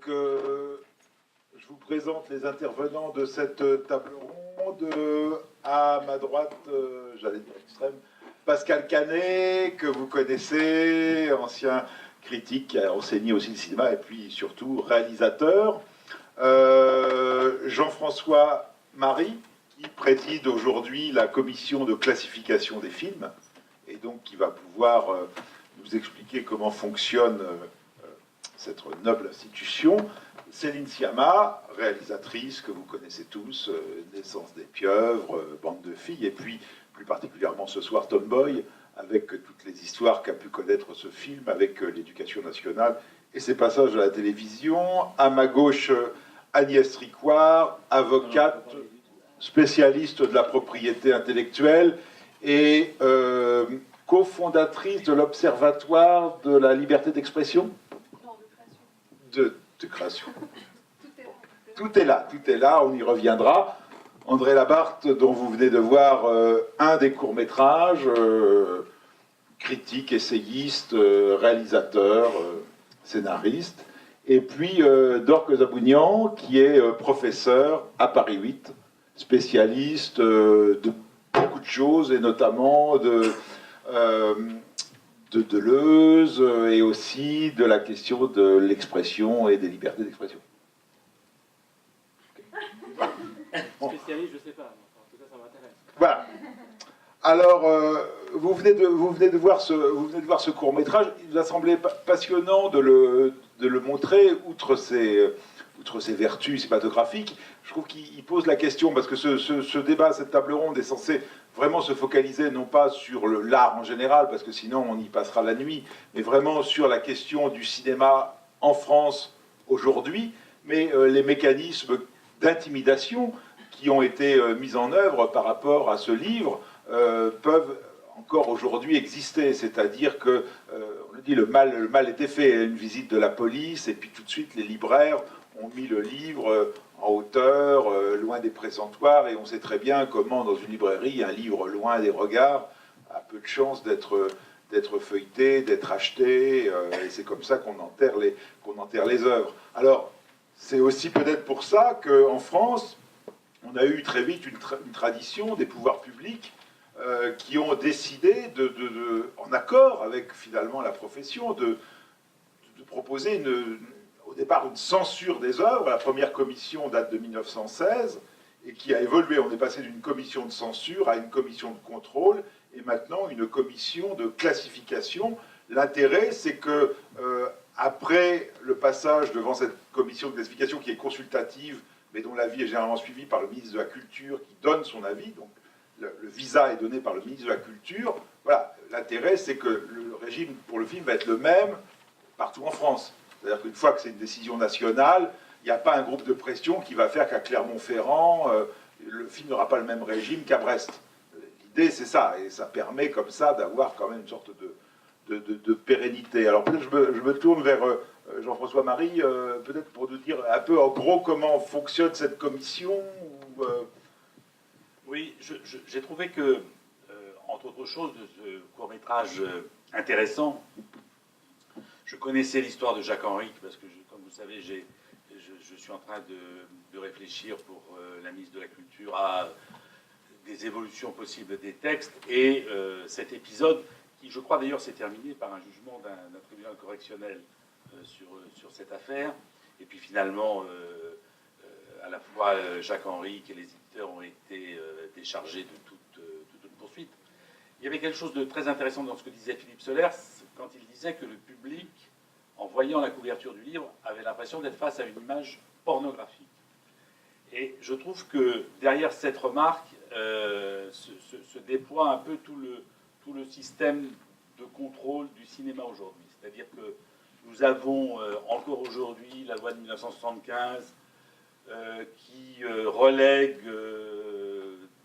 je vous présente les intervenants de cette table ronde. À ma droite, j'allais dire extrême, Pascal Canet, que vous connaissez, ancien critique qui a enseigné aussi le cinéma et puis surtout réalisateur. Jean-François Marie, qui préside aujourd'hui la commission de classification des films et donc qui va pouvoir nous expliquer comment fonctionne cette noble institution. Céline Sciamma, réalisatrice que vous connaissez tous, Naissance des pieuvres, Bande de filles, et puis plus particulièrement ce soir Tomboy, avec toutes les histoires qu'a pu connaître ce film, avec l'éducation nationale et ses passages à la télévision. À ma gauche, Agnès Tricouard, avocate, spécialiste de la propriété intellectuelle et cofondatrice de l'Observatoire de la liberté d'expression. De création. Tout est là, on y reviendra. André Labarthe, dont vous venez de voir un des courts-métrages, critique, essayiste, réalisateur, scénariste. Et puis Dorque Zabounian, qui est professeur à Paris 8, spécialiste de beaucoup de choses, et notamment de Deleuze et aussi de la question de l'expression et des libertés d'expression. Spécialiste, je sais pas. En tout cas, ça m'intéresse. Voilà. Alors, vous venez de voir ce court-métrage. Il nous a semblé passionnant de le montrer, outre ses vertus cinématographiques. Je trouve qu'il pose la question, parce que ce débat, cette table ronde est censée vraiment se focaliser non pas sur l'art en général, parce que sinon on y passera la nuit, mais vraiment sur la question du cinéma en France aujourd'hui, mais les mécanismes d'intimidation qui ont été mis en œuvre par rapport à ce livre peuvent encore aujourd'hui exister. C'est-à-dire que, on le dit, le mal était fait. Une visite de la police, et puis tout de suite les libraires ont mis le livre en hauteur, loin des présentoirs, et on sait très bien comment dans une librairie, un livre loin des regards a peu de chances d'être feuilleté, d'être acheté, et c'est comme ça qu'on enterre les œuvres. Alors, c'est aussi peut-être pour ça qu'en France, on a eu très vite une tradition des pouvoirs publics qui ont décidé, en accord avec finalement la profession, de proposer au départ une censure des œuvres. La première commission date de 1916 et qui a évolué. On est passé d'une commission de censure à une commission de contrôle et maintenant une commission de classification. L'intérêt, c'est que après le passage devant cette commission de classification qui est consultative, mais dont l'avis est généralement suivi par le ministre de la Culture qui donne son avis, donc le visa est donné par le ministre de la Culture, voilà, l'intérêt c'est que le régime pour le film va être le même partout en France. C'est-à-dire qu'une fois que c'est une décision nationale, il n'y a pas un groupe de pression qui va faire qu'à Clermont-Ferrand, le film n'aura pas le même régime qu'à Brest. L'idée c'est ça, et ça permet comme ça d'avoir quand même une sorte de pérennité. Alors peut-être je me tourne vers Jean-François Marie, peut-être pour nous dire un peu en gros comment fonctionne cette commission. Oui, j'ai trouvé que, entre autres choses, de ce court-métrage intéressant, je connaissais l'histoire de Jacques Henrique, parce que, comme vous savez, je suis en train de réfléchir pour la ministre de la Culture à des évolutions possibles des textes, et cet épisode, qui je crois d'ailleurs s'est terminé par un jugement d'un tribunal correctionnel sur cette affaire, et puis finalement, à la fois Jacques Henrique et les éditeurs ont été déchargés de toute poursuite. Il y avait quelque chose de très intéressant dans ce que disait Philippe Solers, quand il disait que le public, en voyant la couverture du livre, avait l'impression d'être face à une image pornographique. Et je trouve que derrière cette remarque se déploie un peu tout le système de contrôle du cinéma aujourd'hui. C'est-à-dire que nous avons encore aujourd'hui la loi de 1975 qui relègue,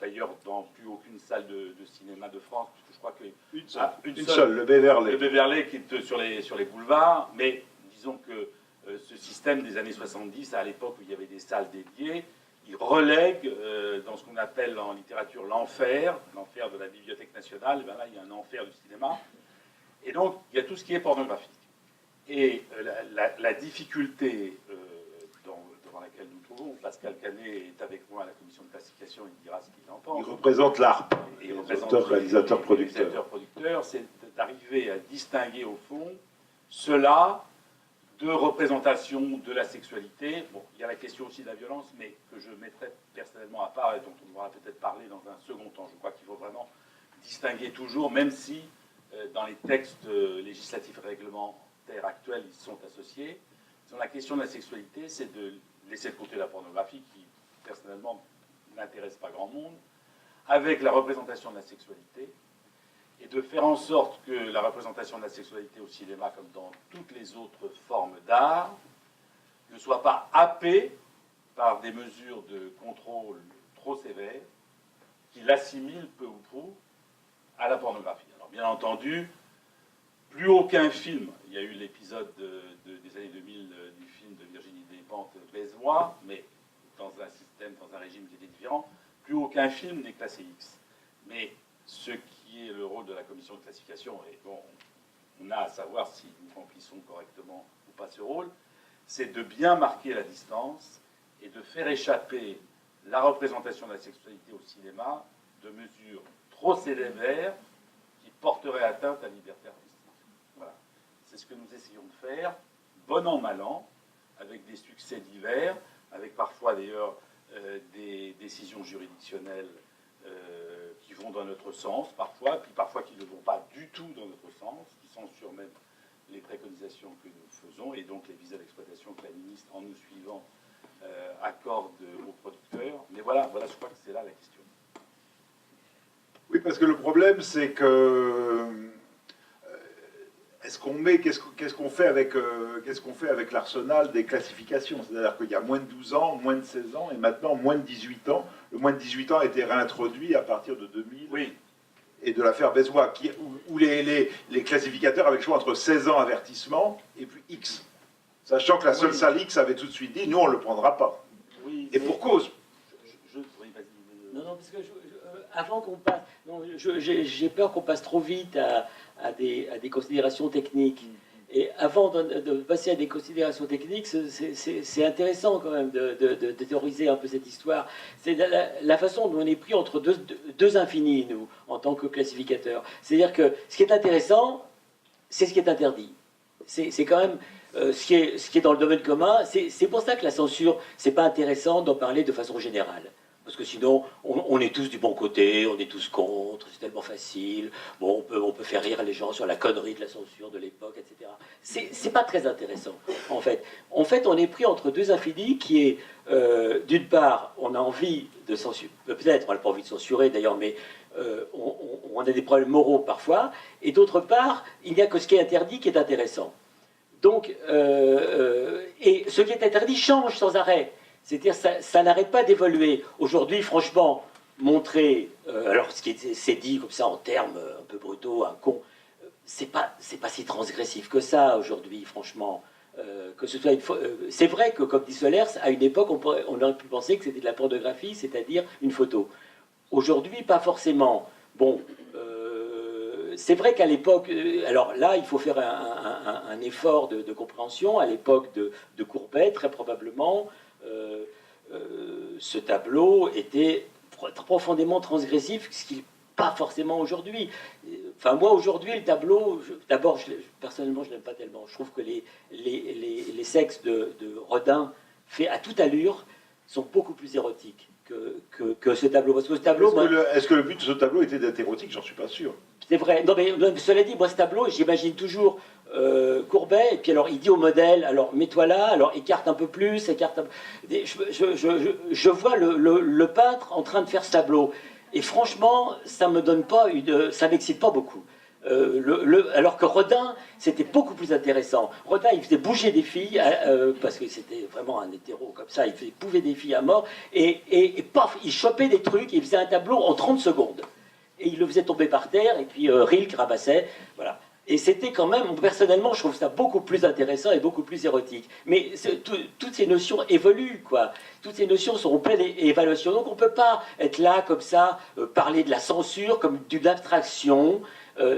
d'ailleurs dans plus aucune salle de cinéma de France, puisque je crois que une seule, le Béverley. Le Béverley qui est sur les boulevards, mais disons que ce système des années 70, à l'époque où il y avait des salles dédiées, il relègue dans ce qu'on appelle en littérature l'enfer de la Bibliothèque nationale. Et bien là, il y a un enfer du cinéma. Et donc, il y a tout ce qui est pornographique. Et la difficulté laquelle nous nous trouvons. Pascal Canet est avec moi à la commission de classification, il dira ce qu'il en pense. Il représente l'ARP, Et auteur, réalisateur, producteur. C'est d'arriver à distinguer au fond cela de représentation de la sexualité. Bon, il y a la question aussi de la violence, mais que je mettrai personnellement à part et dont on pourra peut-être parler dans un second temps. Je crois qu'il faut vraiment distinguer toujours, même si dans les textes législatifs et réglementaires actuels, ils sont associés. Sur la question de la sexualité, c'est de laisser de côté la pornographie, qui personnellement n'intéresse pas grand monde, avec la représentation de la sexualité, et de faire en sorte que la représentation de la sexualité au cinéma, comme dans toutes les autres formes d'art, ne soit pas happée par des mesures de contrôle trop sévères qui l'assimilent peu ou prou à la pornographie. Alors bien entendu, plus aucun film, il y a eu l'épisode des années 2000 du film de Virginie Despentes, Baise-moi, mais dans un système, dans un régime qui était différent, plus aucun film n'est classé X. Mais ce qui est le rôle de la commission de classification, et bon, on a à savoir si nous remplissons correctement ou pas ce rôle, c'est de bien marquer la distance et de faire échapper la représentation de la sexualité au cinéma de mesures trop sévères qui porteraient atteinte à la liberté artistique. Voilà. C'est ce que nous essayons de faire, bon an, mal an, avec des succès divers, avec parfois d'ailleurs des décisions juridictionnelles qui vont dans notre sens, parfois, puis parfois qui ne vont pas du tout dans notre sens, qui censurent même les préconisations que nous faisons, et donc les visas d'exploitation que la ministre, en nous suivant, accorde aux producteurs. Mais voilà, je crois que c'est là la question. Oui, parce que le problème, c'est que qu'est-ce qu'on fait avec l'arsenal des classifications? C'est-à-dire qu'il y a moins de 12 ans, moins de 16 ans, et maintenant moins de 18 ans. Le moins de 18 ans a été réintroduit à partir de 2000. Oui. Et de l'affaire Baise-moi, où les classificateurs avaient le choix entre 16 ans avertissement et puis X. Sachant que la seule salle X avait tout de suite dit, nous on ne le prendra pas. Oui, et pour cause. Oui, vas-y. Non, parce que avant qu'on passe, j'ai peur qu'on passe trop vite à des considérations techniques. Et avant de passer à des considérations techniques, c'est intéressant quand même de théoriser un peu cette histoire. C'est la façon dont on est pris entre deux infinis, nous, en tant que classificateurs. C'est-à-dire que ce qui est intéressant, c'est ce qui est interdit. C'est quand même ce qui est dans le domaine commun. C'est pour ça que la censure, c'est pas intéressant d'en parler de façon générale. Parce que sinon, on est tous du bon côté, on est tous contre, c'est tellement facile. Bon, on peut faire rire les gens sur la connerie de la censure de l'époque, etc. C'est pas très intéressant, en fait. En fait, on est pris entre deux infinis qui est, d'une part, on a envie de censurer, peut-être, on n'a pas envie de censurer d'ailleurs, mais on a des problèmes moraux parfois, et d'autre part, il n'y a que ce qui est interdit qui est intéressant. Donc, et ce qui est interdit change sans arrêt. C'est-à-dire ça n'arrête pas d'évoluer. Aujourd'hui, franchement, montrer, alors ce qui s'est dit comme ça en termes un peu brutaux, un con, c'est pas si transgressif que ça aujourd'hui, franchement. Que ce soit c'est vrai que, comme dit Solers, à une époque, on aurait pu penser que c'était de la pornographie, c'est-à-dire une photo. Aujourd'hui, pas forcément. Bon, c'est vrai qu'à l'époque, alors là, il faut faire un effort de compréhension. À l'époque de Courbet, très probablement, ce tableau était profondément transgressif, ce qui n'est pas forcément aujourd'hui. Enfin, moi, aujourd'hui, le tableau, d'abord, personnellement, je ne l'aime pas tellement. Je trouve que les sexes de Rodin, faits à toute allure, sont beaucoup plus érotiques que ce tableau. Parce que ce tableau... Est-ce que le but de ce tableau était d'être érotique? J'en suis pas sûr. C'est vrai. Non, mais cela dit, moi, ce tableau, j'imagine toujours Courbet, et puis alors, il dit au modèle, alors, mets-toi là, alors, écarte un peu plus, écarte un peu... Je vois le peintre en train de faire ce tableau. Et franchement, ça me donne pas ça m'excite pas beaucoup. Alors que Rodin, c'était beaucoup plus intéressant. Rodin, il faisait bouger des filles, parce que c'était vraiment un hétéro comme ça, il faisait bouger des filles à mort, et paf, il chopait des trucs, il faisait un tableau en 30 secondes. Et il le faisait tomber par terre, et puis Rilke rabassait, voilà. Et c'était quand même, personnellement, je trouve ça beaucoup plus intéressant et beaucoup plus érotique. Mais toutes ces notions évoluent, quoi. Toutes ces notions sont en pleine évaluation. Donc on ne peut pas être là, comme ça, parler de la censure comme d'une abstraction,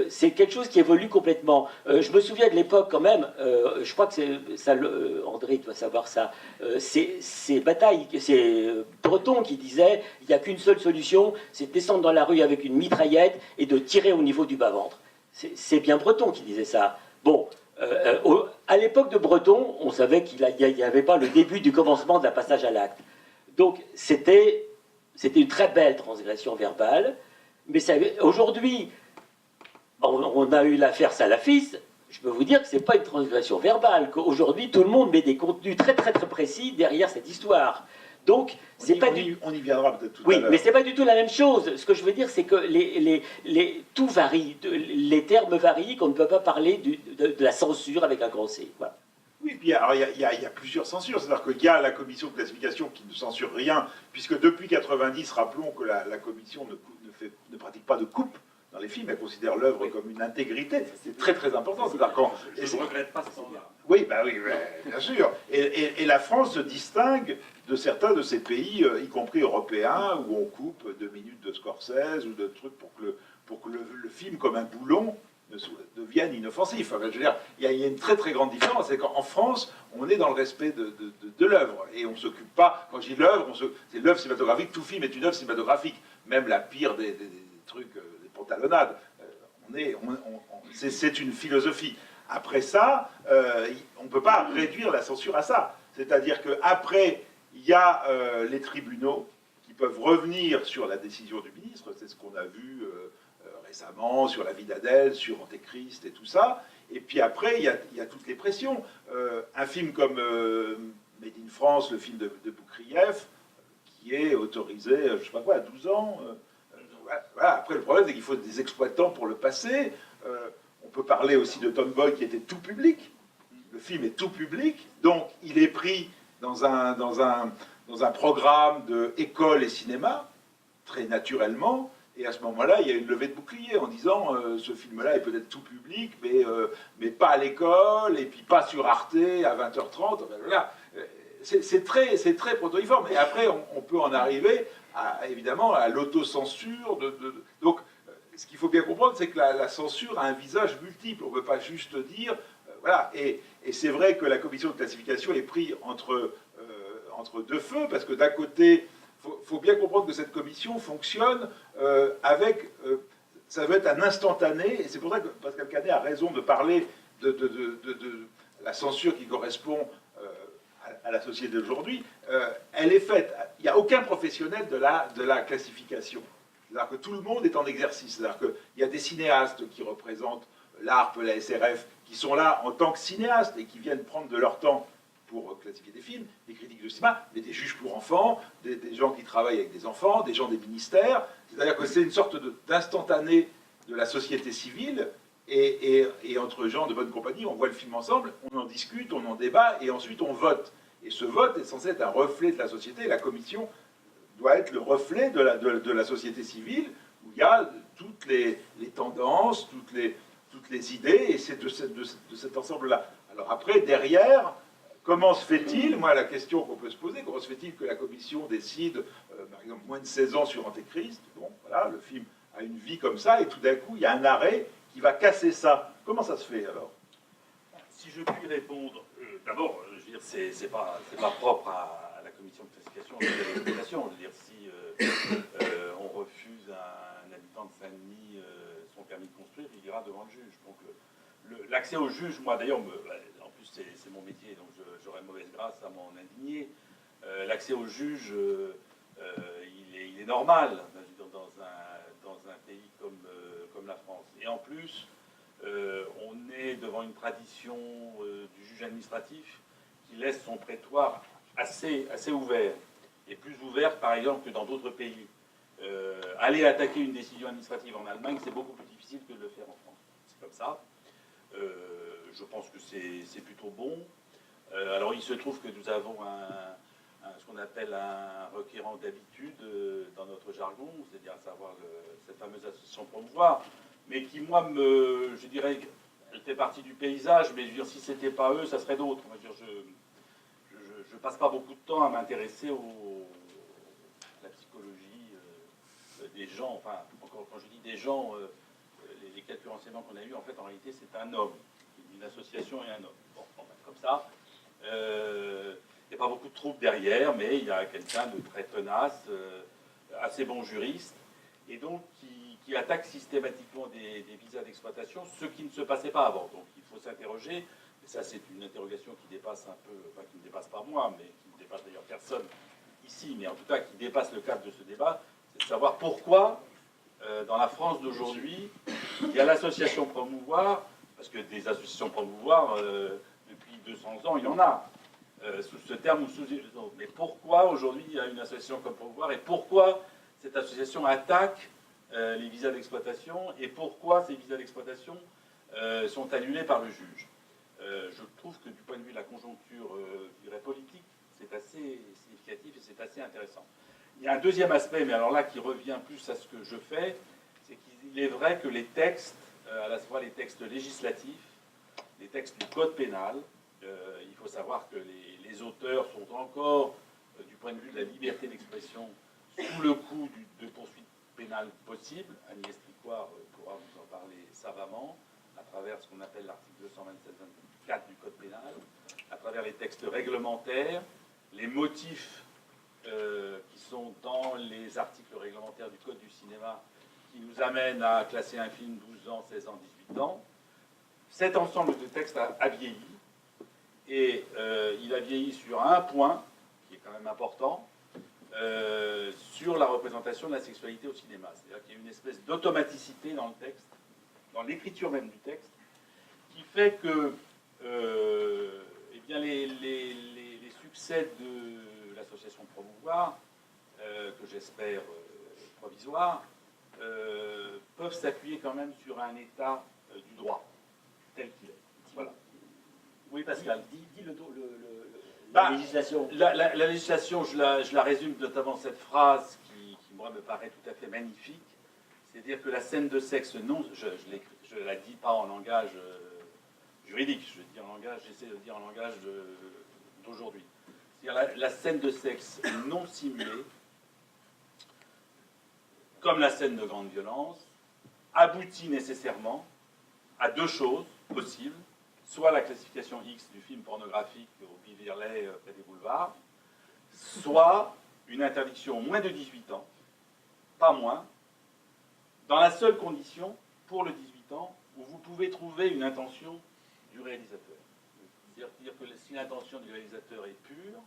c'est quelque chose qui évolue complètement. Je me souviens de l'époque quand même, je crois que André doit savoir ça, c'est Bataille, c'est Breton qui disait il n'y a qu'une seule solution, c'est de descendre dans la rue avec une mitraillette et de tirer au niveau du bas-ventre. C'est bien Breton qui disait ça. Bon, à l'époque de Breton, on savait qu'il n'y avait pas le début du commencement de la passage à l'acte. Donc c'était une très belle transgression verbale, mais aujourd'hui, on a eu l'affaire salafiste, je peux vous dire que ce n'est pas une transgression verbale, qu'aujourd'hui tout le monde met des contenus très très très précis derrière cette histoire. Donc, on y viendra peut-être tout à l'heure. Oui, mais c'est pas du tout la même chose. Ce que je veux dire, c'est que tout varie, les termes varient, qu'on ne peut pas parler de la censure avec un grand C. Voilà. Oui, puis alors, il y a plusieurs censures. C'est-à-dire qu'il y a la commission de classification qui ne censure rien, puisque depuis 90, rappelons que la commission ne pratique pas de coupe dans les films, elle considère l'œuvre comme une intégrité. C'est très très important. Je ne regrette pas ce sens-là. Oui, bah oui, bien sûr. Et la France se distingue de certains de ces pays, y compris européens, où on coupe 2 minutes de Scorsese ou de trucs pour que le film, comme un boulon, devienne inoffensif. Enfin, je veux dire, il y a une très très grande différence. C'est qu'en France, on est dans le respect de l'œuvre. Et on ne s'occupe pas, quand je dis l'œuvre, c'est l'œuvre cinématographique. Tout film est une œuvre cinématographique. Même la pire des trucs, des pantalonnades. C'est une philosophie. Après ça, on ne peut pas réduire la censure à ça. C'est-à-dire qu'après, il y a les tribunaux qui peuvent revenir sur la décision du ministre. C'est ce qu'on a vu récemment sur la vie d'Adèle, sur Antéchrist et tout ça. Et puis après, il y a toutes les pressions. Un film comme Made in France, le film de Boukrieff, qui est autorisé, je ne sais pas quoi, à 12 ans. Voilà. Après, le problème, c'est qu'il faut des exploitants pour le passer. On peut parler aussi de Tomboy qui était tout public. Le film est tout public, donc il est pris dans un programme de école et cinéma, très naturellement, et à ce moment-là, il y a une levée de bouclier en disant ce film-là est peut-être tout public, mais pas à l'école, et puis pas sur Arte à 20h30. Enfin, voilà. C'est très protoïforme. Et après, on peut en arriver, évidemment, à l'autocensure. Donc, ce qu'il faut bien comprendre, c'est que la censure a un visage multiple. On ne peut pas juste dire... voilà. Et c'est vrai que la commission de classification est prise entre deux feux, parce que d'un côté, faut bien comprendre que cette commission fonctionne avec... ça veut être un instantané, et c'est pour ça que Pascal Canet a raison de parler de la censure qui correspond à la société d'aujourd'hui. Elle est faite... Il n'y a aucun professionnel de la classification. C'est-à-dire que tout le monde est en exercice. C'est-à-dire qu'il y a des cinéastes qui représentent l'ARP, la SRF, qui sont là en tant que cinéastes et qui viennent prendre de leur temps pour classifier des films, des critiques de cinéma, mais des juges pour enfants, des gens qui travaillent avec des enfants, des gens des ministères. C'est-à-dire que c'est une sorte d'instantané de la société civile, et entre gens de bonne compagnie, on voit le film ensemble, on en discute, on en débat, et ensuite on vote. Et ce vote est censé être un reflet de la société, et la commission doit être le reflet de la société civile, où il y a toutes les tendances, toutes les idées, et c'est de cet ensemble-là. Alors après, derrière, comment se fait-il, moi la question qu'on peut se poser, comment se fait-il que la commission décide, par exemple, moins de 16 ans sur Antéchrist, bon, voilà, le film a une vie comme ça, et tout d'un coup, il y a un arrêt qui va casser ça. Comment ça se fait, alors? Si je puis répondre, d'abord, je veux dire, c'est pas propre à la commission de classification et de l'éducation. Je veux dire, si on refuse à un habitant de Saint-Denis son permis de construire, il ira devant le juge. Donc l'accès au juge, moi d'ailleurs, en plus c'est mon métier, donc j'aurais mauvaise grâce à m'en indigner. L'accès au juge, il est normal dans un pays comme la France. Et en plus, on est devant une tradition du juge administratif qui laisse son prétoire assez ouvert, et plus ouvert par exemple que dans d'autres pays. Aller attaquer une décision administrative en Allemagne, c'est beaucoup plus difficile que de le faire en France. C'est comme ça. Je pense que c'est plutôt bon. Alors il se trouve que nous avons ce qu'on appelle un requérant d'habitude dans notre jargon, c'est-à-dire à savoir cette fameuse association promouvoir, mais qui, moi, je dirais, elle fait partie du paysage, mais je veux dire, si c'était pas eux, ça serait d'autres. Je passe pas beaucoup de temps à m'intéresser à la psychologie des gens, enfin, quand je dis des gens, les quelques renseignements qu'on a eus, en fait, en réalité, c'est un homme, une association et un homme. Bon, comme ça. Il n'y a pas beaucoup de troupes derrière, mais il y a quelqu'un de très tenace, assez bon juriste, et donc qui attaque systématiquement des visas d'exploitation, ce qui ne se passait pas avant. Donc il faut s'interroger, et ça c'est une interrogation qui dépasse un peu, enfin qui ne dépasse pas moi, mais qui ne dépasse d'ailleurs personne ici, mais en tout cas qui dépasse le cadre de ce débat, c'est de savoir pourquoi, dans la France d'aujourd'hui, il y a l'association Promouvoir, parce que des associations Promouvoir, depuis 200 ans, il y en a. Sous ce terme ou sous les autres. Mais pourquoi aujourd'hui il y a une association comme Promouvoir et pourquoi cette association attaque les visas d'exploitation et pourquoi ces visas d'exploitation sont annulés par le juge. Je trouve que du point de vue de la conjoncture je dirais politique, c'est assez significatif et c'est assez intéressant. Il y a un deuxième aspect, mais alors là qui revient plus à ce que je fais, c'est qu'il est vrai que les textes, à la fois les textes législatifs, les textes du code pénal, il faut savoir que les auteurs sont encore, du point de vue de la liberté d'expression, sous le coup de poursuites pénales possibles. Agnès Tricouard pourra vous en parler savamment, à travers ce qu'on appelle l'article 227-24 du Code pénal, à travers les textes réglementaires, les motifs qui sont dans les articles réglementaires du Code du cinéma, qui nous amènent à classer un film 12 ans, 16 ans, 18 ans. Cet ensemble de textes a vieilli. Et il a vieilli sur un point, qui est quand même important, sur la représentation de la sexualité au cinéma. C'est-à-dire qu'il y a une espèce d'automaticité dans le texte, dans l'écriture même du texte, qui fait que eh bien les succès de l'association Promouvoir, que j'espère provisoire, peuvent s'appuyer quand même sur un état du droit, tel qu'il est. Voilà. Oui, Pascal. Dis la législation. La législation, je la résume notamment cette phrase qui, moi, me paraît tout à fait magnifique. C'est-à-dire que la scène de sexe, non, je ne la dis pas en langage juridique, j'essaie de dire en langage d'aujourd'hui. C'est-à-dire la scène de sexe non simulée, comme la scène de grande violence, aboutit nécessairement à deux choses possibles. Soit la classification X du film pornographique au Pivirlet près des boulevards, soit une interdiction moins de 18 ans, pas moins, dans la seule condition, pour le 18 ans, où vous pouvez trouver une intention du réalisateur. C'est-à-dire que si l'intention du réalisateur est pure,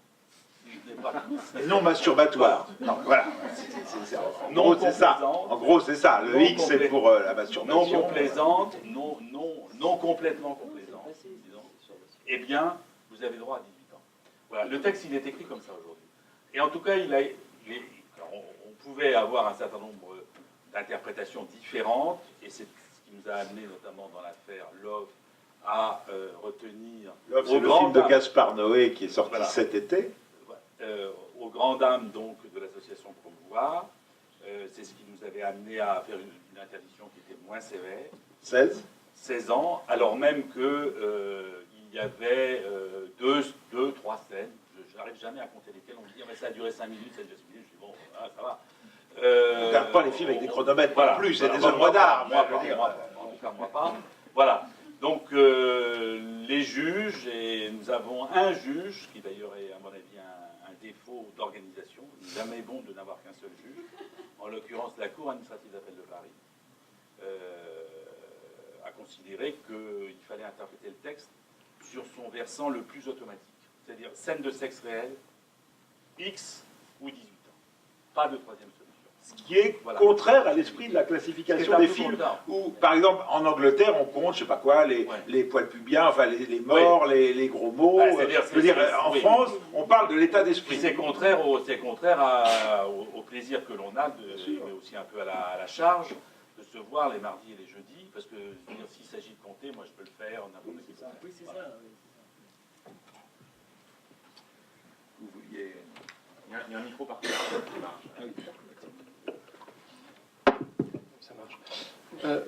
il n'est pas... Non masturbatoire. Non, voilà. En gros, c'est ça. En gros, c'est ça. Le X, c'est pour la masturbation. Non complaisante, non complètement complaisante. Eh bien, vous avez droit à 18 ans. Voilà, le texte, il est écrit comme ça aujourd'hui. Et en tout cas, on pouvait avoir un certain nombre d'interprétations différentes, et c'est ce qui nous a amené, notamment dans l'affaire Love, à retenir... Love, c'est le film de Gaspard Noé qui est sorti cet été. Aux grandes dames, donc, de l'association Promouvoir. C'est ce qui nous avait amené à faire une interdiction qui était moins sévère. 16 ans, alors même que... il y avait deux, trois scènes, je n'arrive jamais à compter lesquelles, on me dit, mais ça a duré 5 minutes, ça a duré 6 minutes, je dis, bon, voilà, ça va. On ne regarde pas les films avec des chronomètres, voilà, plus, c'est des œuvres d'art. En tout cas, moi pas. Voilà, donc les juges, et nous avons un juge, qui d'ailleurs est, à mon avis, un défaut d'organisation, il n'est jamais bon de n'avoir qu'un seul juge, en l'occurrence la Cour administrative d'appel de Paris, a considéré qu'il fallait interpréter le texte sur son versant le plus automatique. C'est-à-dire scène de sexe réel, X ou 18 ans. Pas de troisième solution. Ce qui est contraire à l'esprit de la classification des films, où, par exemple, en Angleterre, on compte, je sais pas quoi, les poils pubiens, enfin les morts, les gros mots. En France, on parle de l'état d'esprit. C'est contraire au plaisir que l'on a, mais aussi un peu à la charge, de se voir les mardis et les jeudis, parce que s'il s'agit de compter, moi je peux le faire. Oui, c'est ça. Oui, c'est ça. Vous vouliez... Il y a un micro par terre qui marche. Ça marche.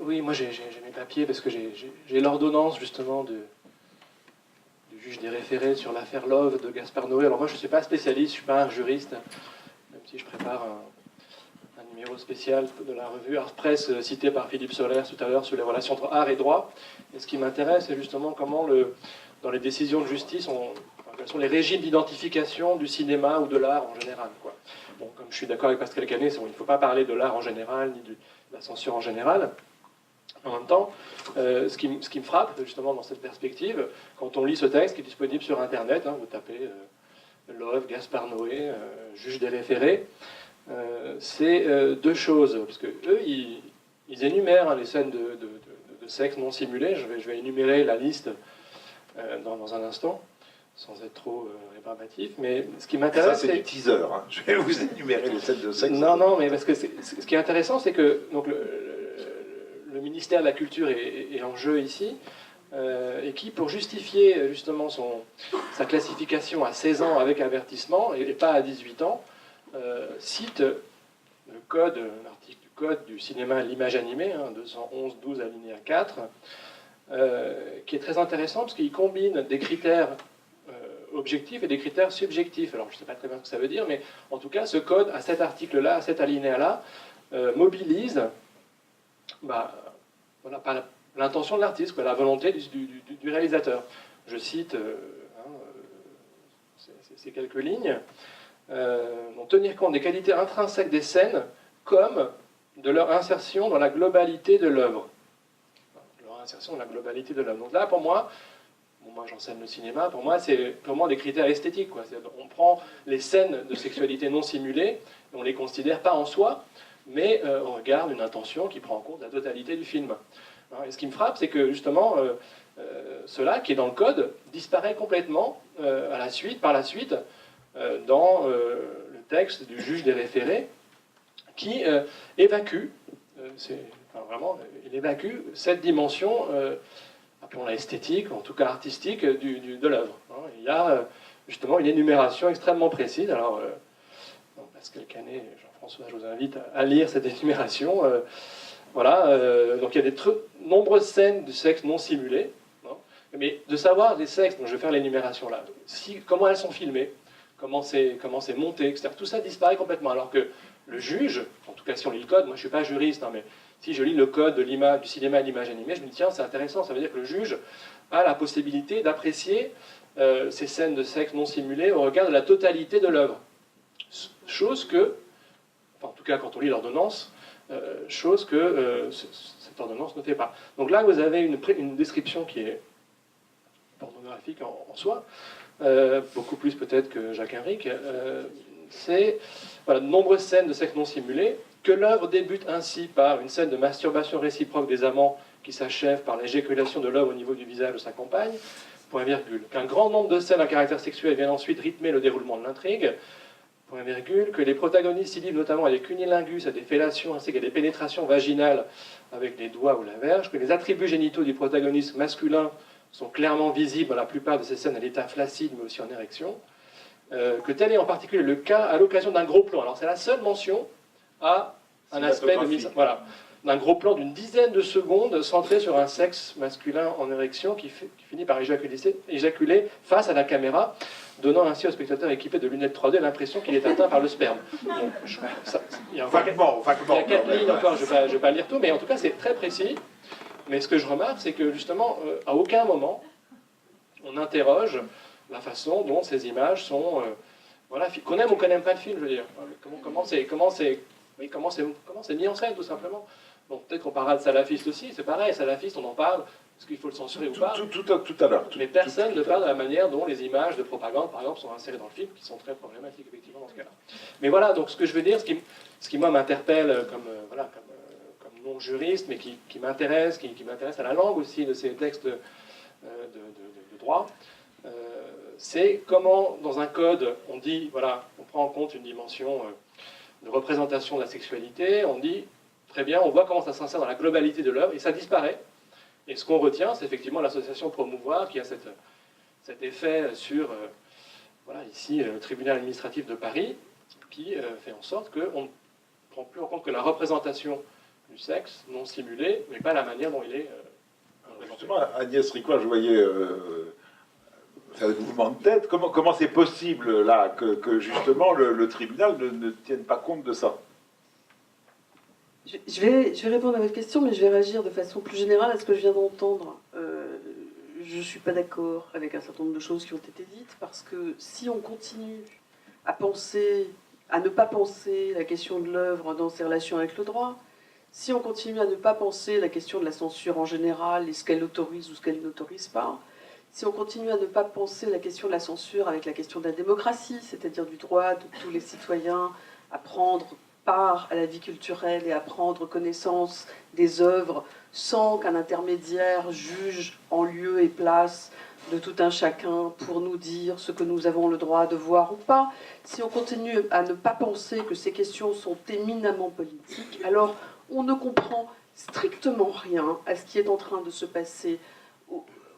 Oui, moi j'ai mes papiers parce que j'ai l'ordonnance justement du juge des référés sur l'affaire Love de Gaspard Noé. Alors moi je ne suis pas spécialiste, je ne suis pas un juriste, même si je prépare un numéro spécial de la revue Art Press, cité par Philippe Solers tout à l'heure, sur les relations entre art et droit. Et ce qui m'intéresse, c'est justement comment, dans les décisions de justice, quels sont les régimes d'identification du cinéma ou de l'art en général, quoi. Bon, comme je suis d'accord avec Pascal Canet, il ne faut pas parler de l'art en général, ni de la censure en général. En même temps, ce qui me frappe, justement, dans cette perspective, quand on lit ce texte qui est disponible sur Internet, hein, vous tapez Love, Gaspard Noé, juge des référés, c'est deux choses. Parce que eux, ils énumèrent, hein, les scènes de sexe non simulé. Je vais énumérer la liste dans un instant, sans être trop rébarbatif. Mais ce qui m'intéresse, ça, c'est du teaser. Hein. Je vais vous énumérer les scènes de sexe. Non, mais parce que ce qui est intéressant, c'est que donc, le ministère de la Culture est en jeu ici, et qui, pour justifier justement sa classification à 16 ans avec avertissement, et pas à 18 ans, cite l'article du Code du cinéma à l'image animée, hein, 211-12 alinéa 4, qui est très intéressant parce qu'il combine des critères objectifs et des critères subjectifs. Alors je ne sais pas très bien ce que ça veut dire, mais en tout cas, ce code, à cet article-là, à cet alinéa-là, mobilise voilà, par l'intention de l'artiste, la volonté du réalisateur. Je cite ces quelques lignes. Donc, tenir compte des qualités intrinsèques des scènes comme de leur insertion dans la globalité de l'œuvre. Leur insertion dans la globalité de l'œuvre. Donc là, pour moi, moi j'enseigne le cinéma, pour moi c'est purement des critères esthétiques, quoi. On prend les scènes de sexualité non simulées, et on ne les considère pas en soi, mais on regarde une intention qui prend en compte la totalité du film. Et ce qui me frappe, c'est que justement, cela qui est dans le code disparaît complètement par la suite, dans le texte du juge des référés, qui évacue, il évacue cette dimension, appelons-la esthétique, en tout cas artistique, de l'œuvre. Il y a justement une énumération extrêmement précise. Alors, Pascal Canet, Jean-François, je vous invite à lire cette énumération. Voilà, donc il y a nombreuses scènes de sexe non simulé, hein, mais de savoir les sexes, donc je vais faire l'énumération là, comment elles sont filmées, comment c'est monté, etc. Tout ça disparaît complètement, alors que le juge, en tout cas si on lit le code, moi je ne suis pas juriste, hein, mais si je lis le code du cinéma à l'image animée, je me dis tiens c'est intéressant, ça veut dire que le juge a la possibilité d'apprécier ces scènes de sexe non simulées au regard de la totalité de l'œuvre. Chose que, enfin, en tout cas quand on lit l'ordonnance, chose que cette ordonnance ne fait pas. Donc là, vous avez une description qui est pornographique en soi, beaucoup plus peut-être que Jacques Henrique. C'est voilà, de nombreuses scènes de sexe non simulé, que l'œuvre débute ainsi par une scène de masturbation réciproque des amants qui s'achève par l'éjaculation de l'homme au niveau du visage de sa compagne, point virgule. Qu'un grand nombre de scènes à caractère sexuel viennent ensuite rythmer le déroulement de l'intrigue, point virgule, que les protagonistes s'y livrent notamment à des cunilingus, à des fellations, ainsi qu'à des pénétrations vaginales avec les doigts ou la verge, que les attributs génitaux du protagoniste masculin sont clairement visibles dans la plupart de ces scènes à l'état flaccide, mais aussi en érection, que tel est en particulier le cas à l'occasion d'un gros plan. Alors c'est la seule mention à un aspect de mise, voilà, d'un gros plan d'une dizaine de secondes centré sur un sexe masculin en érection qui finit par éjaculer face à la caméra, donnant ainsi au spectateur équipé de lunettes 3D l'impression qu'il est atteint par le sperme. Bon, il y a 4 lignes encore, je ne vais pas lire tout, mais en tout cas c'est très précis. Mais ce que je remarque, c'est que justement, à aucun moment, on interroge la façon dont ces images sont... voilà, qu'on aime ou qu'on n'aime pas le film, je veux dire. Comment c'est mis en scène, tout simplement. Bon, peut-être qu'on parlera de salafiste aussi, c'est pareil, salafiste, on en parle, est-ce qu'il faut le censurer ou pas? Tout à l'heure. Mais personne ne parle de la manière dont les images de propagande, par exemple, sont insérées dans le film, qui sont très problématiques, effectivement, dans ce cas-là. Mais voilà, donc ce que je veux dire, ce qui moi, m'interpelle comme non-juriste, mais qui m'intéresse, qui m'intéresse à la langue aussi de ces textes de droit, c'est comment, dans un code, on dit, voilà, on prend en compte une dimension de représentation de la sexualité, on dit, très bien, on voit comment ça s'insère dans la globalité de l'œuvre, et ça disparaît. Et ce qu'on retient, c'est effectivement l'association Promouvoir, qui a cet effet sur, voilà, ici, le tribunal administratif de Paris, qui fait en sorte qu'on ne prend plus en compte que la représentation du sexe non simulé, mais pas la manière dont il est justement, Agnès Ricoire, je voyais faire des mouvements de tête. Comment c'est possible, là, que justement, le tribunal ne tienne pas compte de ça? Je vais répondre à votre question, mais je vais réagir de façon plus générale à ce que je viens d'entendre. Je ne suis pas d'accord avec un certain nombre de choses qui ont été dites, parce que si on continue à ne pas penser la question de l'œuvre dans ses relations avec le droit, si on continue à ne pas penser la question de la censure en général et ce qu'elle autorise ou ce qu'elle n'autorise pas, si on continue à ne pas penser la question de la censure avec la question de la démocratie, c'est-à-dire du droit de tous les citoyens à prendre part à la vie culturelle et à prendre connaissance des œuvres sans qu'un intermédiaire juge en lieu et place de tout un chacun pour nous dire ce que nous avons le droit de voir ou pas, si on continue à ne pas penser que ces questions sont éminemment politiques, alors on ne comprend strictement rien à ce qui est en train de se passer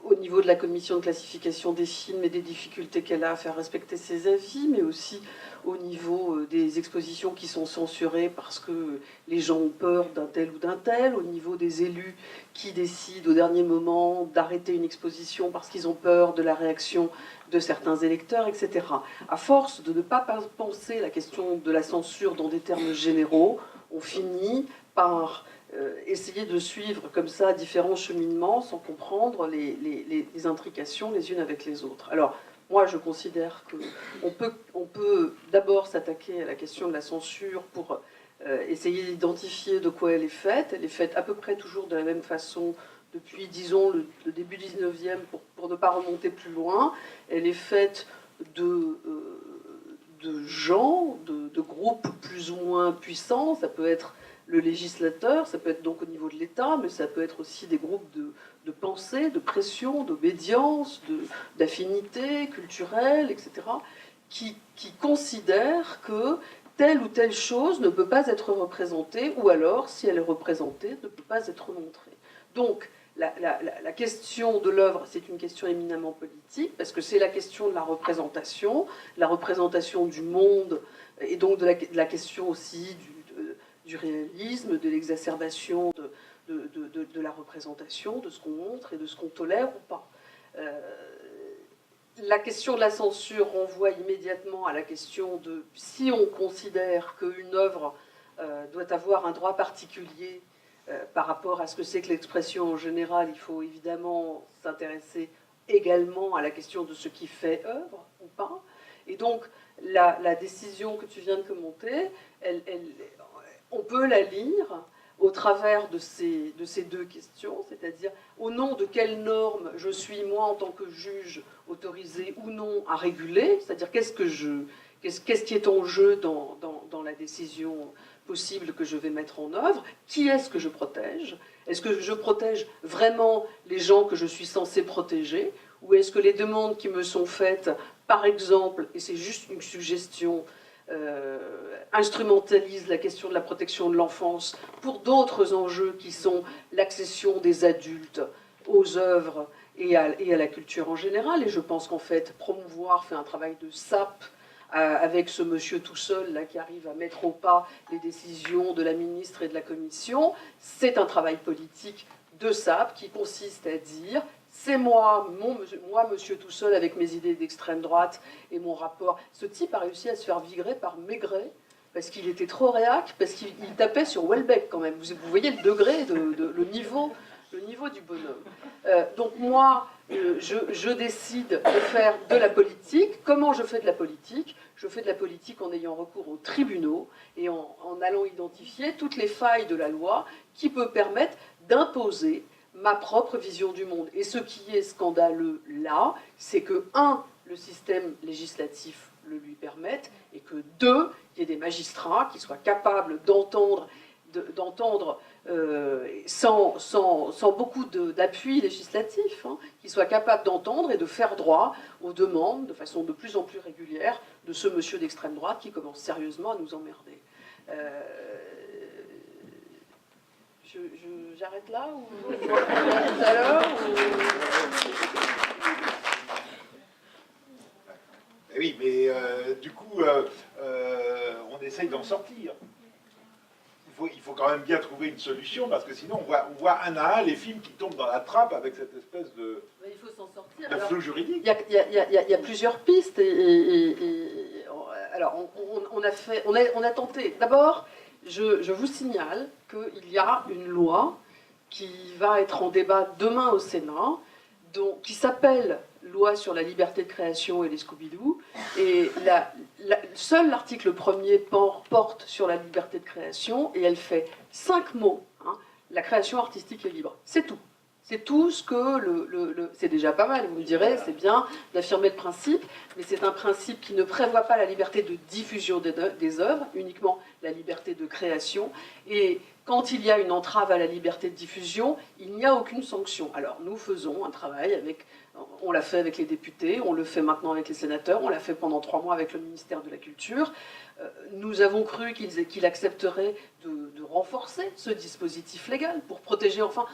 au niveau de la commission de classification des films et des difficultés qu'elle a à faire respecter ses avis, mais aussi au niveau des expositions qui sont censurées parce que les gens ont peur d'un tel ou d'un tel, au niveau des élus qui décident au dernier moment d'arrêter une exposition parce qu'ils ont peur de la réaction de certains électeurs, etc. À force de ne pas penser la question de la censure dans des termes généraux, on finit par essayer de suivre comme ça différents cheminements sans comprendre les intrications les unes avec les autres. Alors, moi, je considère qu'on peut d'abord s'attaquer à la question de la censure pour essayer d'identifier de quoi elle est faite. Elle est faite à peu près toujours de la même façon depuis, disons, le début du 19e, pour ne pas remonter plus loin. Elle est faite de gens, de groupes plus ou moins puissants. Ça peut être le législateur, ça peut être donc au niveau de l'État, mais ça peut être aussi des groupes de pensée, de pression, d'obédience, d'affinité culturelle, etc., qui considèrent que telle ou telle chose ne peut pas être représentée, ou alors, si elle est représentée, ne peut pas être montrée. Donc, la question de l'œuvre, c'est une question éminemment politique, parce que c'est la question de la représentation du monde, et donc de la question aussi du réalisme, de l'exacerbation de la représentation, de ce qu'on montre et de ce qu'on tolère ou pas. La question de la censure renvoie immédiatement à la question de si on considère qu'une œuvre doit avoir un droit particulier par rapport à ce que c'est que l'expression en général, il faut évidemment s'intéresser également à la question de ce qui fait œuvre ou pas. Et donc, la décision que tu viens de commenter, on peut la lire au travers de ces deux questions, c'est-à-dire au nom de quelles normes je suis, moi, en tant que juge, autorisé ou non à réguler, c'est-à-dire qu'est-ce qui est en jeu dans la décision possible que je vais mettre en œuvre, qui est-ce que je protège? Est-ce que je protège vraiment les gens que je suis censé protéger? Ou est-ce que les demandes qui me sont faites, par exemple, et c'est juste une suggestion, instrumentalise la question de la protection de l'enfance pour d'autres enjeux qui sont l'accession des adultes aux œuvres et à la culture en général. Et je pense qu'en fait, Promouvoir fait un travail de sape avec ce monsieur tout seul là, qui arrive à mettre au pas les décisions de la ministre et de la commission. C'est un travail politique de sape qui consiste à dire c'est moi, monsieur tout seul, avec mes idées d'extrême droite et mon rapport. Ce type a réussi à se faire virer par Maigret, parce qu'il était trop réac, parce qu'il tapait sur Houellebecq quand même. Vous voyez le degré, le niveau du bonhomme. Donc moi, je décide de faire de la politique. Comment je fais de la politique? Je fais de la politique en ayant recours aux tribunaux et en allant identifier toutes les failles de la loi qui peuvent permettre d'imposer ma propre vision du monde. Et ce qui est scandaleux là, c'est que, un, le système législatif le lui permette, et que, deux, il y ait des magistrats qui soient capables d'entendre sans beaucoup d'appui législatif, hein, qui soient capables d'entendre et de faire droit aux demandes de façon de plus en plus régulière de ce monsieur d'extrême droite qui commence sérieusement à nous emmerder. J'arrête là ou tout à l'heure Oui, mais du coup, on essaye d'en sortir. Il faut quand même bien trouver une solution, parce que sinon, on voit un à un les films qui tombent dans la trappe avec cette espèce de, il faut s'en sortir. de flou juridique. Il y a plusieurs pistes. Alors, on a tenté. D'abord, je vous signale qu'il y a une loi qui va être en débat demain au Sénat, qui s'appelle Loi sur la liberté de création et les Scooby-Doo. Et seul l'article 1er porte sur la liberté de création, et elle fait 5 mots. Hein. La création artistique est libre. C'est tout. C'est tout ce que c'est déjà pas mal, vous me direz, c'est bien d'affirmer le principe, mais c'est un principe qui ne prévoit pas la liberté de diffusion des œuvres, uniquement la liberté de création. Et quand il y a une entrave à la liberté de diffusion, il n'y a aucune sanction. Alors nous faisons un travail on l'a fait avec les députés, on le fait maintenant avec les sénateurs, on l'a fait pendant 3 mois avec le ministère de la Culture. Nous avons cru qu'il accepterait de renforcer ce dispositif légal pour protéger enfin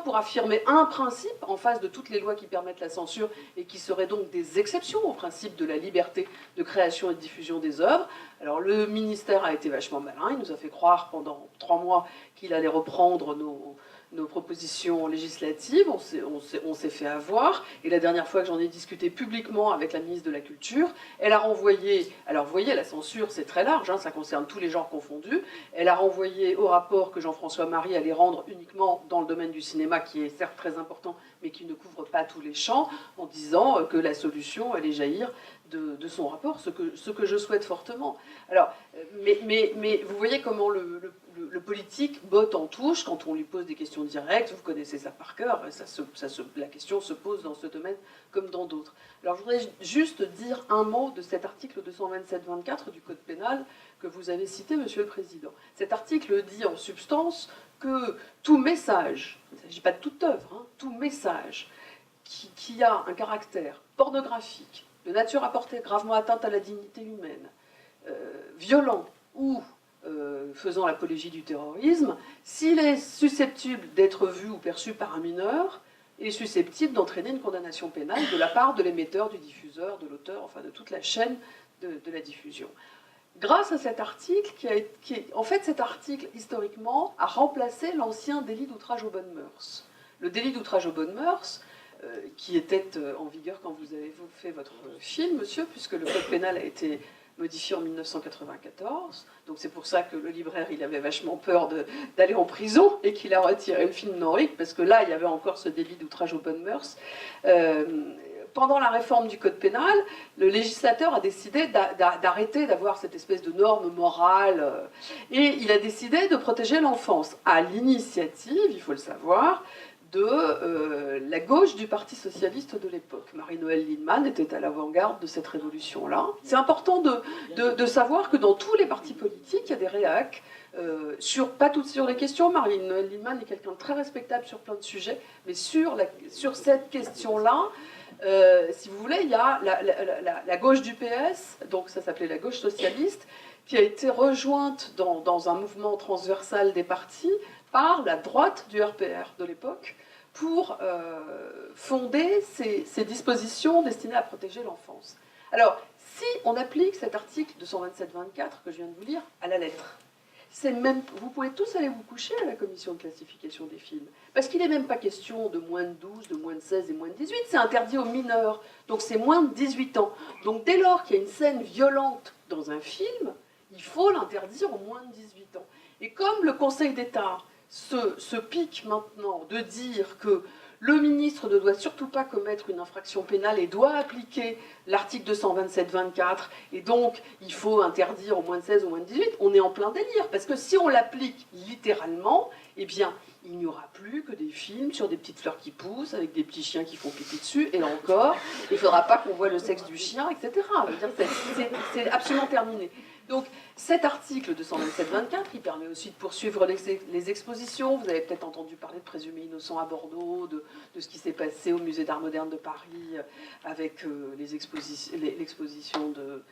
pour affirmer un principe en face de toutes les lois qui permettent la censure et qui seraient donc des exceptions au principe de la liberté de création et de diffusion des œuvres. Alors le ministère a été vachement malin, il nous a fait croire pendant 3 mois qu'il allait reprendre nos propositions législatives, on s'est fait avoir, et la dernière fois que j'en ai discuté publiquement avec la ministre de la Culture, elle a renvoyé, alors vous voyez, la censure c'est très large, hein, ça concerne tous les genres confondus, elle a renvoyé au rapport que Jean-François Marie allait rendre uniquement dans le domaine du cinéma, qui est certes très important, mais qui ne couvre pas tous les champs, en disant que la solution allait jaillir de son rapport, ce que je souhaite fortement. Alors, mais vous voyez comment le politique botte en touche quand on lui pose des questions directes, vous connaissez ça par cœur, la question se pose dans ce domaine comme dans d'autres. Alors je voudrais juste dire un mot de cet article 227-24 du Code pénal que vous avez cité, Monsieur le Président. Cet article dit en substance que tout message, il ne s'agit pas de toute œuvre, hein, tout message qui a un caractère pornographique, de nature à porter gravement atteinte à la dignité humaine, violent ou faisant l'apologie du terrorisme, s'il est susceptible d'être vu ou perçu par un mineur, est susceptible d'entraîner une condamnation pénale de la part de l'émetteur, du diffuseur, de l'auteur, enfin de toute la chaîne de la diffusion. Grâce à cet article, en fait cet article, historiquement, a remplacé l'ancien délit d'outrage aux bonnes mœurs. Le délit d'outrage aux bonnes mœurs, qui était en vigueur quand vous avez fait votre film, monsieur, puisque le Code pénal a été modifié en 1994. Donc c'est pour ça que le libraire, il avait vachement peur d'aller en prison et qu'il a retiré le film Norick, parce que là, il y avait encore ce délit d'outrage aux bonnes mœurs. Pendant la réforme du Code pénal, le législateur a décidé d'arrêter d'avoir cette espèce de norme morale et il a décidé de protéger l'enfance à l'initiative, il faut le savoir, de la gauche du Parti socialiste de l'époque. Marie-Noëlle Lienemann était à l'avant-garde de cette révolution-là. C'est important de savoir que dans tous les partis politiques, il y a des réacs, pas toutes sur les questions. Marie-Noëlle Lienemann est quelqu'un de très respectable sur plein de sujets, mais sur cette question-là, si vous voulez, il y a la gauche du PS, donc ça s'appelait la gauche socialiste, qui a été rejointe dans un mouvement transversal des partis par la droite du RPR de l'époque pour fonder ces dispositions destinées à protéger l'enfance. Alors, si on applique cet article 227-24 que je viens de vous lire à la lettre, vous pouvez tous aller vous coucher à la commission de classification des films. Parce qu'il n'est même pas question de moins de 12, de moins de 16 et moins de 18. C'est interdit aux mineurs. Donc c'est moins de 18 ans. Donc dès lors qu'il y a une scène violente dans un film, il faut l'interdire aux moins de 18 ans. Et comme le Conseil d'État se pique maintenant de dire que le ministre ne doit surtout pas commettre une infraction pénale et doit appliquer l'article 227-24, et donc il faut interdire au moins de 16, au moins de 18, on est en plein délire, parce que si on l'applique littéralement, eh bien, il n'y aura plus que des films sur des petites fleurs qui poussent, avec des petits chiens qui font pipi dessus, et là encore, il ne faudra pas qu'on voit le sexe du chien, etc. C'est absolument terminé. Donc cet article 227-24, il permet aussi de poursuivre les expositions. Vous avez peut-être entendu parler de Présumés innocents à Bordeaux, de ce qui s'est passé au Musée d'Art moderne de Paris avec l'exposition de...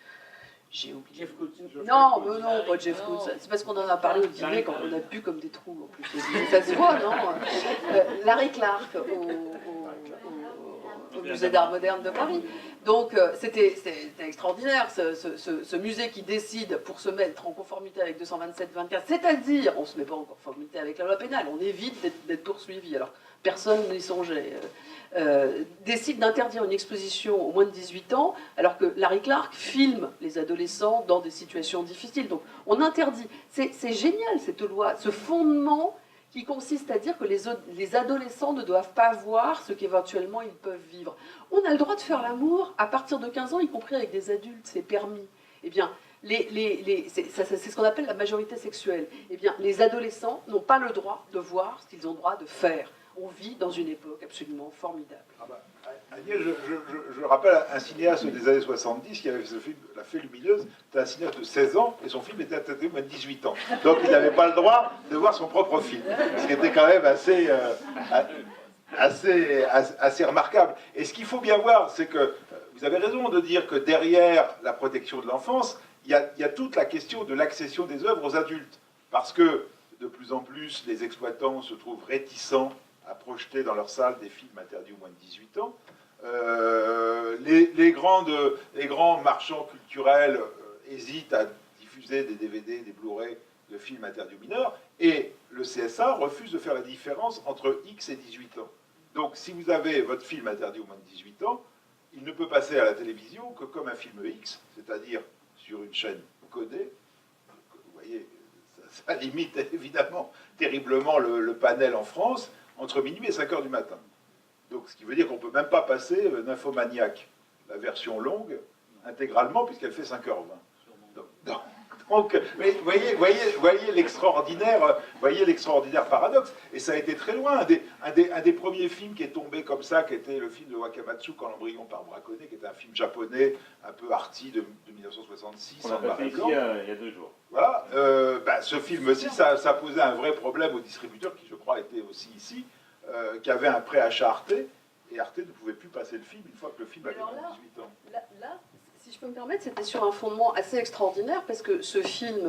J'ai oublié. Jeff Koons. Non, pas Jeff Koons. C'est parce qu'on en a parlé au dîner quand on a bu comme des trous en plus. Ça se voit, non Larry Clark au musée d'art moderne de Paris. Donc c'était extraordinaire, ce musée qui décide pour se mettre en conformité avec 227-24, c'est-à-dire, on ne se met pas en conformité avec la loi pénale, on évite d'être poursuivi, alors personne n'y songeait, décide d'interdire une exposition aux moins de 18 ans, alors que Larry Clark filme les adolescents dans des situations difficiles. Donc on interdit. C'est génial cette loi, ce fondement qui consiste à dire que les adolescents ne doivent pas voir ce qu'éventuellement ils peuvent vivre. On a le droit de faire l'amour à partir de 15 ans, y compris avec des adultes, c'est permis. Eh bien, c'est ce qu'on appelle la majorité sexuelle. Eh bien, les adolescents n'ont pas le droit de voir ce qu'ils ont le droit de faire. On vit dans une époque absolument formidable. Ah bah, Agnès, je rappelle un cinéaste des années 70 qui avait fait ce film, La Fée Lumineuse. C'était un cinéaste de 16 ans et son film était interdit moins de 18 ans. Donc il n'avait pas le droit de voir son propre film. Ce qui était quand même assez remarquable. Et ce qu'il faut bien voir, c'est que vous avez raison de dire que derrière la protection de l'enfance, il y a toute la question de l'accession des œuvres aux adultes. Parce que de plus en plus, les exploitants se trouvent réticents à projeter dans leur salle des films interdits aux moins de 18 ans. Les grands marchands culturels hésitent à diffuser des DVD, des Blu-ray de films interdits aux mineurs, et le CSA refuse de faire la différence entre X et 18 ans. Donc si vous avez votre film interdit aux moins de 18 ans, il ne peut passer à la télévision que comme un film X, c'est-à-dire sur une chaîne codée. Vous voyez, ça limite évidemment terriblement le panel en France, entre minuit et 5 heures du matin. Donc, ce qui veut dire qu'on ne peut même pas passer Nymphomaniac, la version longue, intégralement, puisqu'elle fait 5h20. Donc mais voyez l'extraordinaire paradoxe. Et ça a été très loin. Un des premiers films qui est tombé comme ça, qui était le film de Wakamatsu, Quand l'embryon part braconner, qui était un film japonais, un peu arty de 1966. On a passé ici il y a 2 jours. Voilà. Ce film-ci, ça posait un vrai problème aux distributeurs, qui je crois étaient aussi ici, qui avaient un préachat Arte, et Arte ne pouvait plus passer le film une fois que le film avait 18 ans. Là, si je peux me permettre, c'était sur un fondement assez extraordinaire, parce que ce film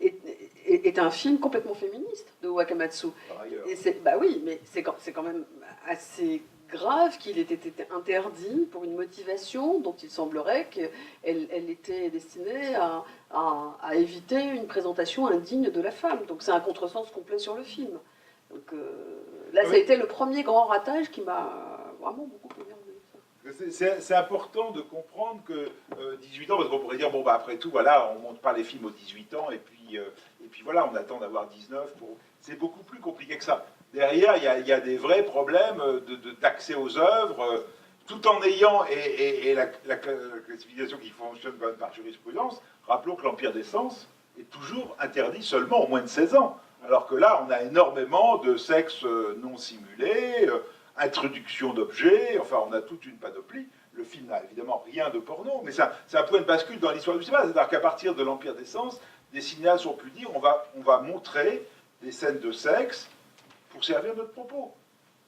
est un film complètement féministe de Wakamatsu. Par ailleurs. Bah oui, mais c'est quand même assez grave qu'il ait été interdit pour une motivation dont il semblerait qu'elle était destinée à éviter une présentation indigne de la femme. Donc c'est un contresens complet sur le film. Donc là, ça a été le premier grand ratage qui m'a vraiment beaucoup énervé. C'est important de comprendre que 18 ans, parce qu'on pourrait dire, bon, bah, après tout, voilà, on ne monte pas les films aux 18 ans, et puis voilà, on attend d'avoir 19. C'est beaucoup plus compliqué que ça. Derrière, il y a des vrais problèmes d'accès aux œuvres, tout en ayant, et la classification qui fonctionne quand même par jurisprudence, rappelons que l'Empire des Sens est toujours interdit seulement aux moins de 16 ans. Alors que là, on a énormément de sexe non simulé, introduction d'objets, enfin on a toute une panoplie. Le film n'a évidemment rien de porno, mais c'est un point de bascule dans l'histoire du cinéma. C'est-à-dire qu'à partir de l'Empire des Sens, des cinéastes ont pu dire on va montrer des scènes de sexe pour servir notre propos.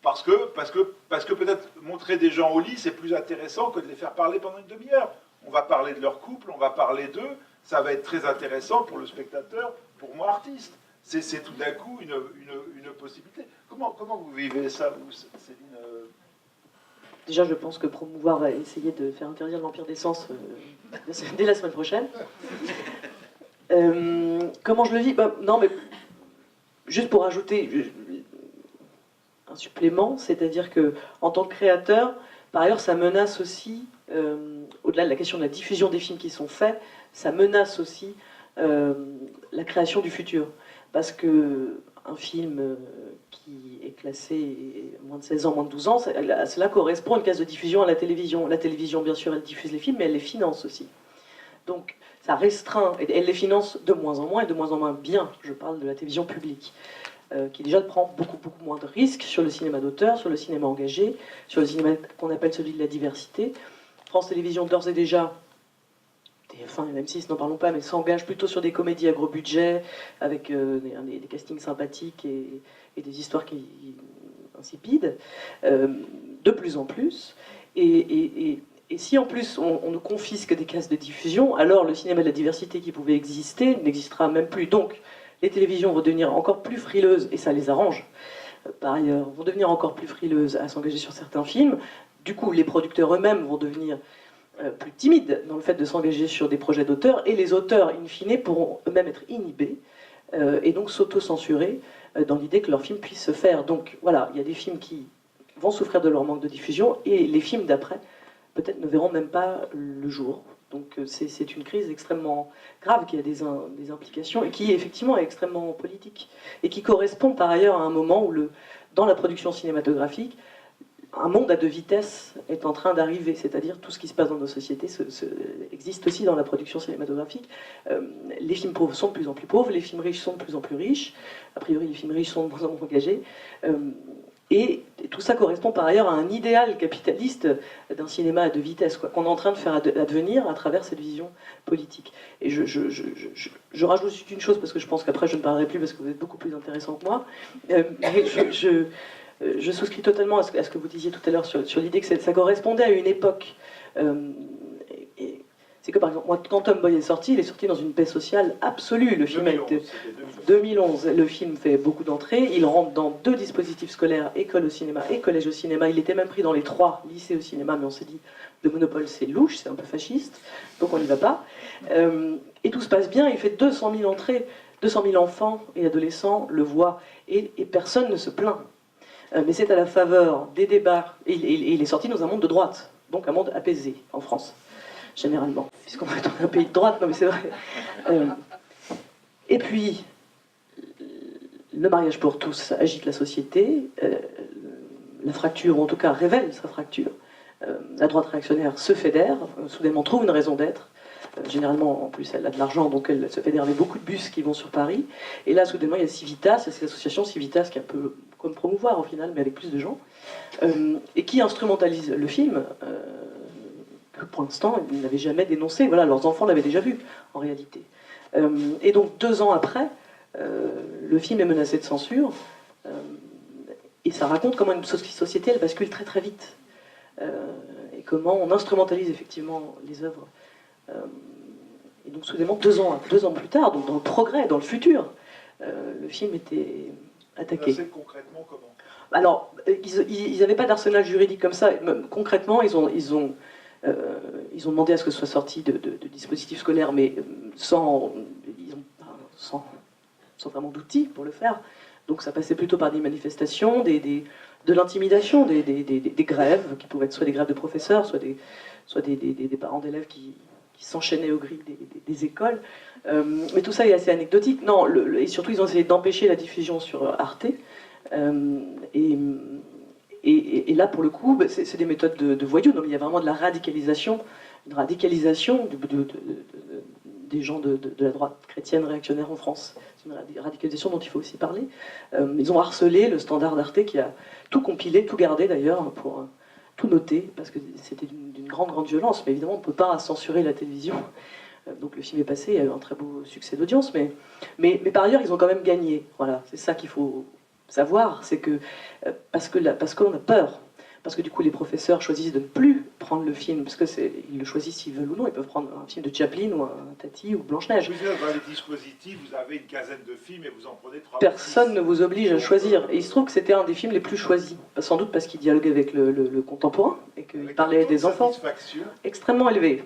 Parce que peut-être montrer des gens au lit, c'est plus intéressant que de les faire parler pendant une demi-heure. On va parler de leur couple, on va parler d'eux, ça va être très intéressant pour le spectateur, pour moi artiste. C'est tout d'un coup une possibilité. Comment vous vivez ça, vous, Céline? Déjà, je pense que Promouvoir va essayer de faire interdire l'Empire des Sens dès la semaine prochaine. Comment je le vis? Non, mais juste pour ajouter un supplément, c'est-à-dire que en tant que créateur, par ailleurs, ça menace aussi, au-delà de la question de la diffusion des films qui sont faits, ça menace aussi la création du futur. Parce qu'un film qui est classé moins de 16 ans, moins de 12 ans, cela correspond à une case de diffusion à la télévision. La télévision, bien sûr, elle diffuse les films, mais elle les finance aussi. Donc ça restreint, et elle les finance de moins en moins, et de moins en moins bien. Je parle de la télévision publique, qui déjà prend beaucoup moins de risques sur le cinéma d'auteur, sur le cinéma engagé, sur le cinéma qu'on appelle celui de la diversité. France Télévisions, d'ores et déjà, TF1 et M6, n'en parlons pas, mais s'engage plutôt sur des comédies à gros budget, avec des castings sympathiques et des histoires insipides, de plus en plus. Et si en plus on nous confisque des cases de diffusion, alors le cinéma de la diversité qui pouvait exister n'existera même plus. Donc les télévisions vont devenir encore plus frileuses, et ça les arrange, par ailleurs, vont devenir encore plus frileuses à s'engager sur certains films. Du coup, les producteurs eux-mêmes vont devenir plus timides dans le fait de s'engager sur des projets d'auteurs, et les auteurs, in fine, pourront eux-mêmes être inhibés et donc s'auto-censurer dans l'idée que leur film puisse se faire. Donc voilà, il y a des films qui vont souffrir de leur manque de diffusion, et les films d'après, peut-être, ne verront même pas le jour. Donc c'est une crise extrêmement grave qui a des implications et qui effectivement est extrêmement politique et qui correspond par ailleurs à un moment où dans la production cinématographique, un monde à deux vitesses est en train d'arriver, c'est-à-dire tout ce qui se passe dans nos sociétés existe aussi dans la production cinématographique. Les films pauvres sont de plus en plus pauvres, les films riches sont de plus en plus riches, a priori les films riches sont de moins en moins engagés. Et tout ça correspond par ailleurs à un idéal capitaliste d'un cinéma à deux vitesses, qu'on est en train de faire advenir à travers cette vision politique. Et je rajoute juste une chose, parce que je pense qu'après je ne parlerai plus, parce que vous êtes beaucoup plus intéressant que moi. Mais je souscris totalement à ce que vous disiez tout à l'heure sur l'idée que ça correspondait à une époque. C'est que par exemple, moi, quand Tom Boy est sorti, il est sorti dans une paix sociale absolue. Le film 2011, a été 2011. Le film fait beaucoup d'entrées. Il rentre dans 2 dispositifs scolaires, école au cinéma et collège au cinéma. Il était même pris dans les 3 lycées au cinéma, mais on s'est dit, le monopole c'est louche, c'est un peu fasciste, donc on n'y va pas. Et tout se passe bien. Il fait 200 000 entrées, 200 000 enfants et adolescents le voient, et personne ne se plaint. Mais c'est à la faveur des débats. Et il est sorti dans un monde de droite, donc un monde apaisé en France, généralement, puisqu'on est un pays de droite, non mais c'est vrai. Et puis, le mariage pour tous agite la société, la fracture, ou en tout cas révèle sa fracture. La droite réactionnaire se fédère, soudainement trouve une raison d'être. Généralement, en plus, elle a de l'argent, donc elle se fédère avec beaucoup de bus qui vont sur Paris. Et là, soudainement, il y a Civitas, c'est l'association Civitas qui est un peu comme Promouvoir au final, mais avec plus de gens, et qui instrumentalise le film, que pour l'instant, ils n'avaient jamais dénoncé. Voilà, leurs enfants l'avaient déjà vu, en réalité. Et donc, 2 ans après, le film est menacé de censure, et ça raconte comment une société, elle bascule très très vite, et comment on instrumentalise effectivement les œuvres. Et donc, soudainement, 2 ans plus tard, donc dans le progrès, dans le futur, le film était attaqué. C'est concrètement comment? Alors, ils n'avaient pas d'arsenal juridique comme ça. Concrètement, ils ont demandé à ce que ce soit sorti de dispositifs scolaires, mais sans vraiment d'outils pour le faire. Donc ça passait plutôt par des manifestations, de l'intimidation, des grèves, qui pouvaient être soit des grèves de professeurs, soit des parents d'élèves qui s'enchaînaient aux grilles des écoles. Mais tout ça est assez anecdotique. Non, et surtout, ils ont essayé d'empêcher la diffusion sur Arte. Et là, pour le coup, c'est des méthodes de voyous. Donc, il y a vraiment de la radicalisation, une radicalisation des gens de la droite chrétienne réactionnaire en France. C'est une radicalisation dont il faut aussi parler. Ils ont harcelé le Standard d'Arte, qui a tout compilé, tout gardé d'ailleurs, pour tout noter, parce que c'était d'une grande violence. Mais évidemment, on ne peut pas censurer la télévision. Donc le film est passé, il y a eu un très beau succès d'audience, mais par ailleurs, ils ont quand même gagné. Voilà, c'est ça qu'il faut savoir, c'est que parce qu'on a peur, parce que du coup les professeurs choisissent de ne plus prendre le film, parce que ils le choisissent s'ils veulent ou non, ils peuvent prendre un film de Chaplin ou un Tati ou Blanche-Neige. Dans les dispositifs, vous avez une quinzaine de films et vous en prenez 3. Personne ne vous oblige à choisir. Et il se trouve que c'était un des films les plus choisis, sans doute parce qu'il dialoguait avec le contemporain et qu'il parlait des enfants. Extrêmement élevé.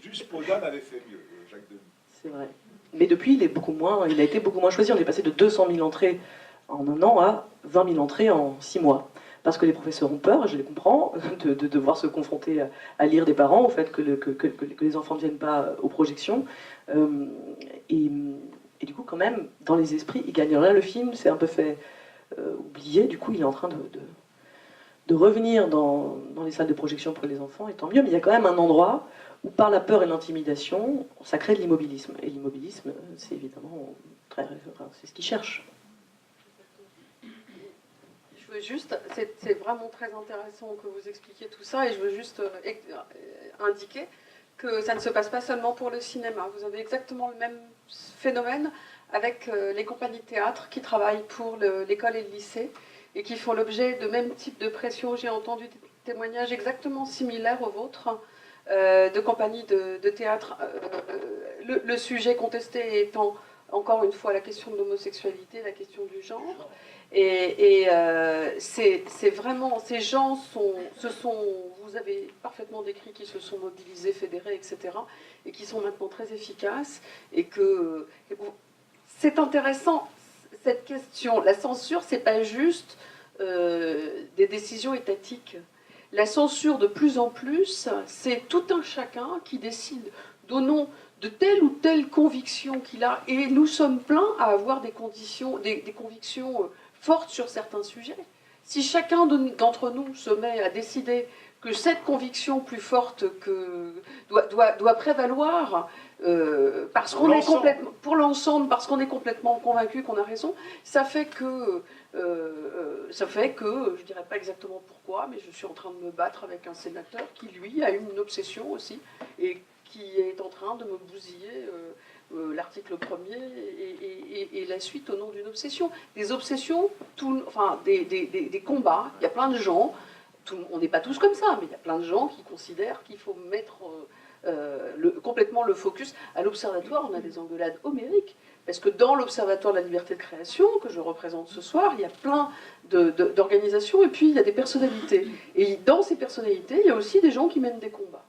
Juste Podane avait fait mieux, Jacques Demy. C'est vrai. Mais depuis, il a été beaucoup moins choisi. On est passé de 200 000 entrées en un an à 20 000 entrées en 6 mois. Parce que les professeurs ont peur, et je les comprends, de devoir se confronter à lire des parents, au fait que les enfants ne viennent pas aux projections. Et du coup, quand même, dans les esprits, il gagne rien. Le film s'est un peu fait oublier. Du coup, il est en train de revenir dans les salles de projection pour les enfants, et tant mieux. Mais il y a quand même un endroit où, par la peur et l'intimidation, ça crée de l'immobilisme. Et l'immobilisme, c'est évidemment c'est ce qu'ils cherchent. Je veux juste, c'est vraiment très intéressant que vous expliquiez tout ça, et je veux juste indiquer que ça ne se passe pas seulement pour le cinéma. Vous avez exactement le même phénomène avec les compagnies de théâtre qui travaillent pour l'école et le lycée et qui font l'objet de même type de pression. J'ai entendu des témoignages exactement similaires aux vôtres de compagnies de théâtre. Le sujet contesté étant encore une fois, la question de l'homosexualité, la question du genre. Et c'est vraiment, ces gens vous avez parfaitement décrit qu'ils se sont mobilisés, fédérés, etc., et qui sont maintenant très efficaces, et que c'est intéressant, cette question. La censure, c'est pas juste des décisions étatiques. La censure, de plus en plus, c'est tout un chacun qui décide au nom de telle ou telle conviction qu'il a, et nous sommes pleins à avoir des convictions fortes sur certains sujets. Si chacun d'entre nous se met à décider que cette conviction plus forte doit prévaloir parce qu'on est complètement pour l'ensemble, parce qu'on est complètement convaincu qu'on a raison, ça fait que je dirais pas exactement pourquoi, mais je suis en train de me battre avec un sénateur qui lui a une obsession aussi et qui est en train de me bousiller l'article 1er et la suite au nom d'une obsession. Des obsessions, des combats, il y a plein de gens, on n'est pas tous comme ça, mais il y a plein de gens qui considèrent qu'il faut mettre complètement le focus. À l'Observatoire, on a des engueulades homériques, parce que dans l'Observatoire de la liberté de création, que je représente ce soir, il y a plein d'organisations, et puis il y a des personnalités. Et dans ces personnalités, il y a aussi des gens qui mènent des combats.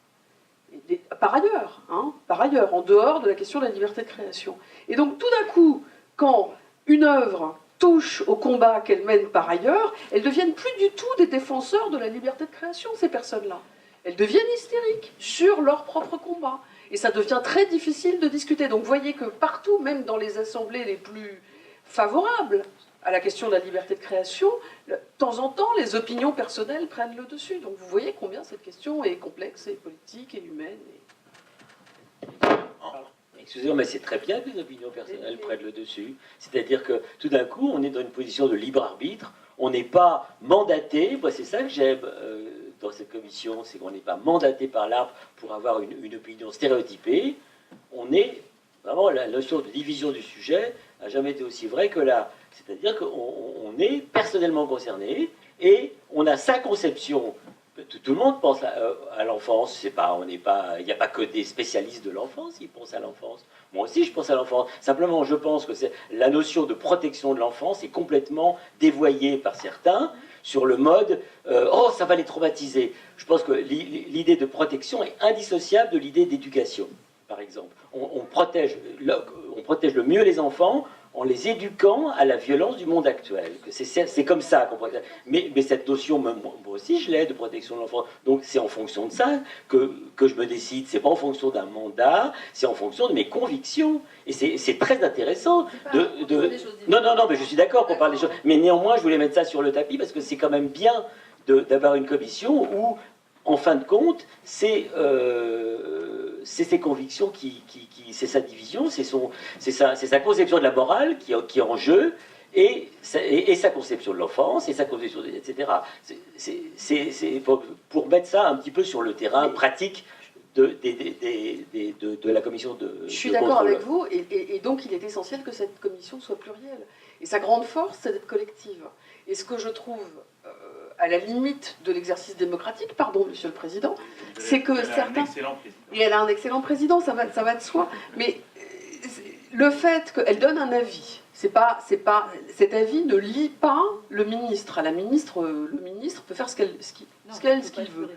Par ailleurs, en dehors de la question de la liberté de création. Et donc tout d'un coup, quand une œuvre touche au combat qu'elle mène par ailleurs, elles deviennent plus du tout des défenseurs de la liberté de création, ces personnes-là. Elles deviennent hystériques sur leur propre combat. Et ça devient très difficile de discuter. Donc vous voyez que partout, même dans les assemblées les plus favorables à la question de la liberté de création, de temps en temps, les opinions personnelles prennent le dessus. Donc vous voyez combien cette question est complexe et politique et humaine. Excusez-moi, mais c'est très bien que les opinions personnelles prennent le dessus. C'est-à-dire que tout d'un coup, on est dans une position de libre arbitre. On n'est pas mandaté. Moi, c'est ça que j'aime dans cette commission, c'est qu'on n'est pas mandaté par l'arbre pour avoir une opinion stéréotypée. On est vraiment, la notion de division du sujet n'a jamais été aussi vraie que là. C'est-à-dire qu'on est personnellement concerné et on a sa conception. Tout le monde pense à l'enfance. Il n'y a pas que des spécialistes de l'enfance qui pensent à l'enfance. Moi aussi, je pense à l'enfance. Simplement, je pense que la notion de protection de l'enfance est complètement dévoyée par certains sur le mode oh, ça va les traumatiser. Je pense que l'idée de protection est indissociable de l'idée d'éducation, par exemple. On protège le mieux les enfants en les éduquant à la violence du monde actuel. C'est comme ça qu'on protège. Mais cette notion, moi aussi je l'ai, de protection de l'enfant. Donc c'est en fonction de ça que je me décide. C'est pas en fonction d'un mandat, c'est en fonction de mes convictions. Et c'est très intéressant Non, mais je suis d'accord qu'on parle des choses. Mais néanmoins, je voulais mettre ça sur le tapis parce que c'est quand même bien d'avoir une commission où, en fin de compte, c'est ses convictions c'est sa division, c'est sa conception de la morale qui est en jeu, et sa conception de l'enfance, et sa conception etc. C'est pour mettre ça un petit peu sur le terrain pratique de la commission de Je suis d'accord avec vous, et donc il est essentiel que cette commission soit plurielle. Et sa grande force, c'est d'être collective. Et ce que je trouve à la limite de l'exercice démocratique, pardon, Monsieur le Président, c'est que certains... Et elle a un excellent président, ça va de soi. Mais le fait qu'elle donne un avis, cet avis ne lie pas le ministre. Le ministre peut faire ce qu'il veut.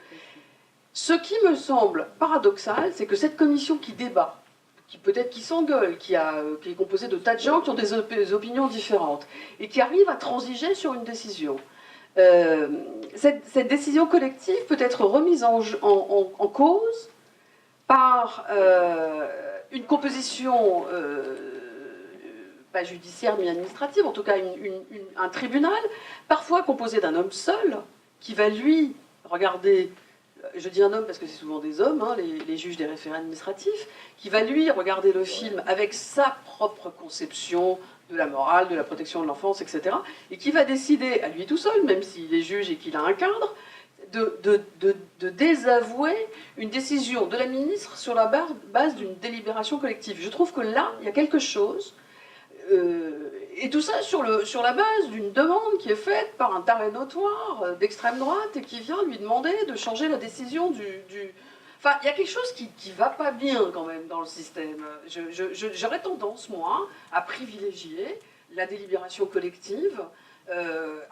Ce qui me semble paradoxal, c'est que cette commission qui débat, qui s'engueule, qui est composée de tas de gens qui ont des opinions différentes, et qui arrive à transiger sur une décision, cette décision collective peut être remise en cause par une composition pas judiciaire mais administrative, en tout cas un tribunal, parfois composé d'un homme seul, qui va lui regarder, je dis un homme parce que c'est souvent des hommes, hein, les juges des référés administratifs, qui va lui regarder le film avec sa propre conception de la morale, de la protection de l'enfance, etc., et qui va décider à lui tout seul, même s'il est juge et qu'il a un cadre, de désavouer une décision de la ministre sur la base d'une délibération collective. Je trouve que là, il y a quelque chose, et tout ça sur la base d'une demande qui est faite par un taré notoire d'extrême droite et qui vient lui demander de changer la décision Enfin, il y a quelque chose qui va pas bien quand même dans le système. J'aurais tendance, moi, à privilégier la délibération collective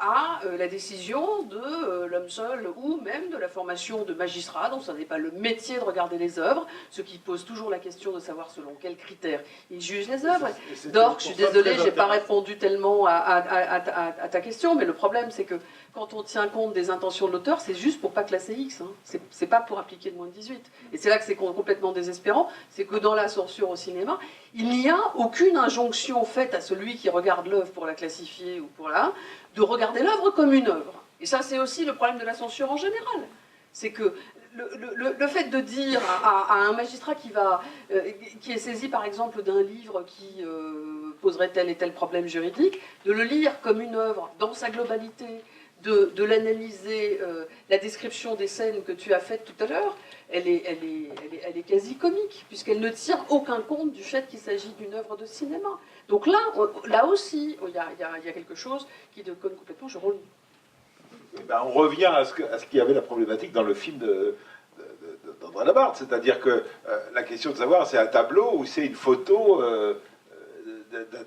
à la décision de l'homme seul ou même de la formation de magistrat, dont ce n'est pas le métier de regarder les œuvres, ce qui pose toujours la question de savoir selon quels critères ils jugent les œuvres. Donc, je suis désolée, je n'ai pas répondu tellement à ta question, mais le problème, c'est que quand on tient compte des intentions de l'auteur, c'est juste pour pas classer X, hein. C'est pas pour appliquer de moins de 18. Et c'est là que c'est complètement désespérant, c'est que dans la censure au cinéma, il n'y a aucune injonction faite à celui qui regarde l'œuvre pour la classifier ou pour de regarder l'œuvre comme une œuvre. Et ça, c'est aussi le problème de la censure en général. C'est que le fait de dire à un magistrat qui est saisi par exemple d'un livre qui poserait tel et tel problème juridique, de le lire comme une œuvre dans sa globalité, de l'analyser, la description des scènes que tu as faites tout à l'heure, elle est quasi comique, puisqu'elle ne tire aucun compte du fait qu'il s'agit d'une œuvre de cinéma. Donc là aussi, il y a quelque chose qui déconne complètement, je relis. Eh ben, on revient à ce qu'il y avait la problématique dans le film d'André Labarthe, c'est-à-dire que la question de savoir c'est un tableau ou c'est une photo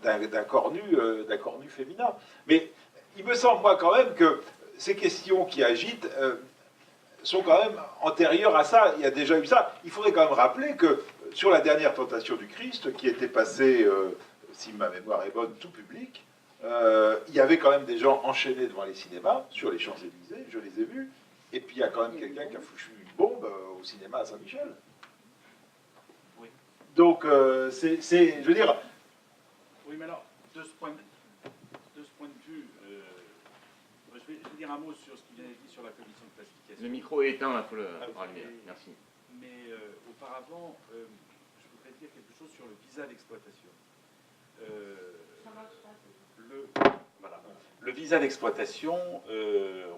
d'un corps nu féminin. Mais il me semble, moi, quand même, que ces questions qui agitent sont quand même antérieures à ça. Il y a déjà eu ça. Il faudrait quand même rappeler que sur la dernière tentation du Christ, qui était passée, si ma mémoire est bonne, tout public, il y avait quand même des gens enchaînés devant les cinémas, sur les Champs-Élysées, je les ai vus, et puis il y a quand même quelqu'un qui a foutu une bombe au cinéma à Saint-Michel. Oui. Donc, je veux dire... Oui, mais alors, de ce point de vue, je vais dire un mot sur ce qui vient d'être dit sur la commission de classification. Le micro est éteint, il faut le rallumer. Merci. Mais auparavant, je voudrais dire quelque chose sur le visa d'exploitation. Le visa d'exploitation,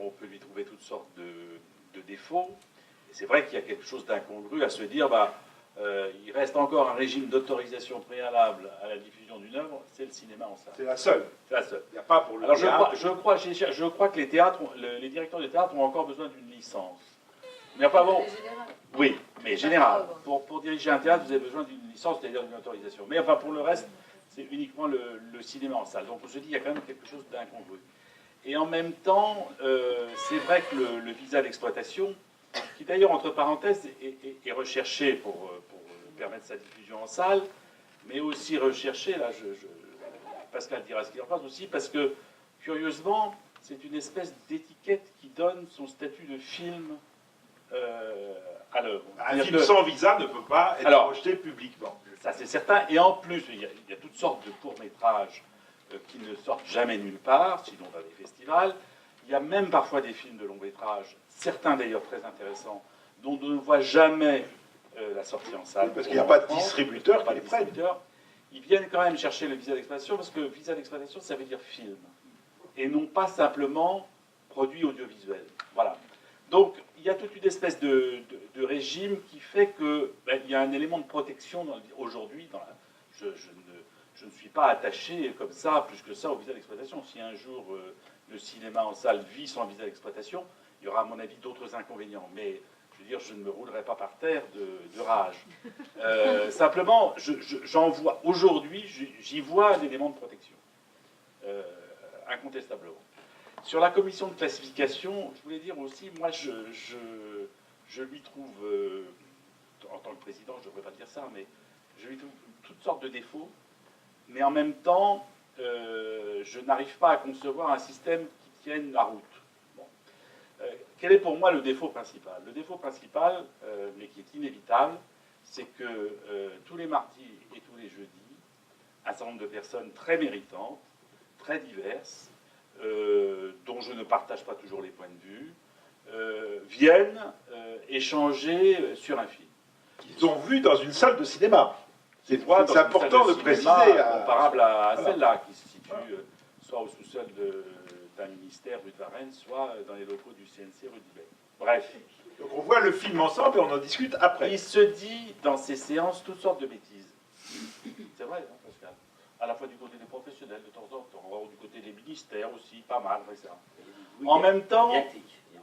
on peut lui trouver toutes sortes de défauts. Et c'est vrai qu'il y a quelque chose d'incongru à se dire, il reste encore un régime d'autorisation préalable à la diffusion d'une œuvre, c'est le cinéma en salle. C'est la seule. C'est la seule. Il n'y a pas pour le Alors théâtre. je crois que les directeurs de théâtre ont encore besoin d'une licence. Mais enfin bon. Oui, mais général. Pour diriger un théâtre, vous avez besoin d'une licence, c'est-à-dire d'une autorisation. Mais enfin pour le reste, c'est uniquement le cinéma en salle. Donc on se dit qu'il y a quand même quelque chose d'incongru. Et en même temps, c'est vrai que le visa d'exploitation, qui d'ailleurs entre parenthèses est recherché pour permettre sa diffusion en salle, mais aussi recherché, là Pascal dira ce qu'il en pense aussi, parce que curieusement, c'est une espèce d'étiquette qui donne son statut de film à l'œuvre. Un film sans visa ne peut pas être projeté publiquement. Ça c'est certain, et en plus, il y a toutes sortes de courts-métrages qui ne sortent jamais nulle part, sinon dans les festivals. Il y a même parfois des films de long-métrage, certains d'ailleurs très intéressants, dont on ne voit jamais la sortie en salle. Parce qu'il n'y a pas de distributeur qui les prenne. Ils viennent quand même chercher le visa d'exploitation, parce que visa d'exploitation, ça veut dire film, et non pas simplement produit audiovisuel. Voilà. Donc, il y a toute une espèce de régime qui fait qu'il y a un élément de protection aujourd'hui. Je ne suis pas attaché comme ça, plus que ça, au visa d'exploitation. Si un jour le cinéma en salle vit sans visa d'exploitation, il y aura à mon avis d'autres inconvénients. Mais je veux dire, je ne me roulerai pas par terre de rage. Simplement, j'en vois aujourd'hui, j'y vois un élément de protection, incontestablement. Sur la commission de classification, je voulais dire aussi, moi, je lui trouve, en tant que président, je ne devrais pas dire ça, mais je lui trouve toutes sortes de défauts, mais en même temps, je n'arrive pas à concevoir un système qui tienne la route. Bon. Quel est pour moi le défaut principal? Le défaut principal, mais qui est inévitable, c'est que tous les mardis et tous les jeudis, un certain nombre de personnes très méritantes, très diverses, dont je ne partage pas toujours les points de vue, viennent échanger sur un film. Qu'ils ont vu dans une salle de cinéma. C'est C'est important de préciser. Comparable à celle-là, qui se situe soit au sous-sol d'un ministère rue de Varennes, soit dans les locaux du CNC rue du Bec. Bref. Donc on voit le film ensemble et on en discute après. Il se dit dans ces séances toutes sortes de bêtises. C'est vrai, hein, Pascal? À la fois du côté des professionnels de temps en temps, du côté des ministères aussi, pas mal, etc. En même temps,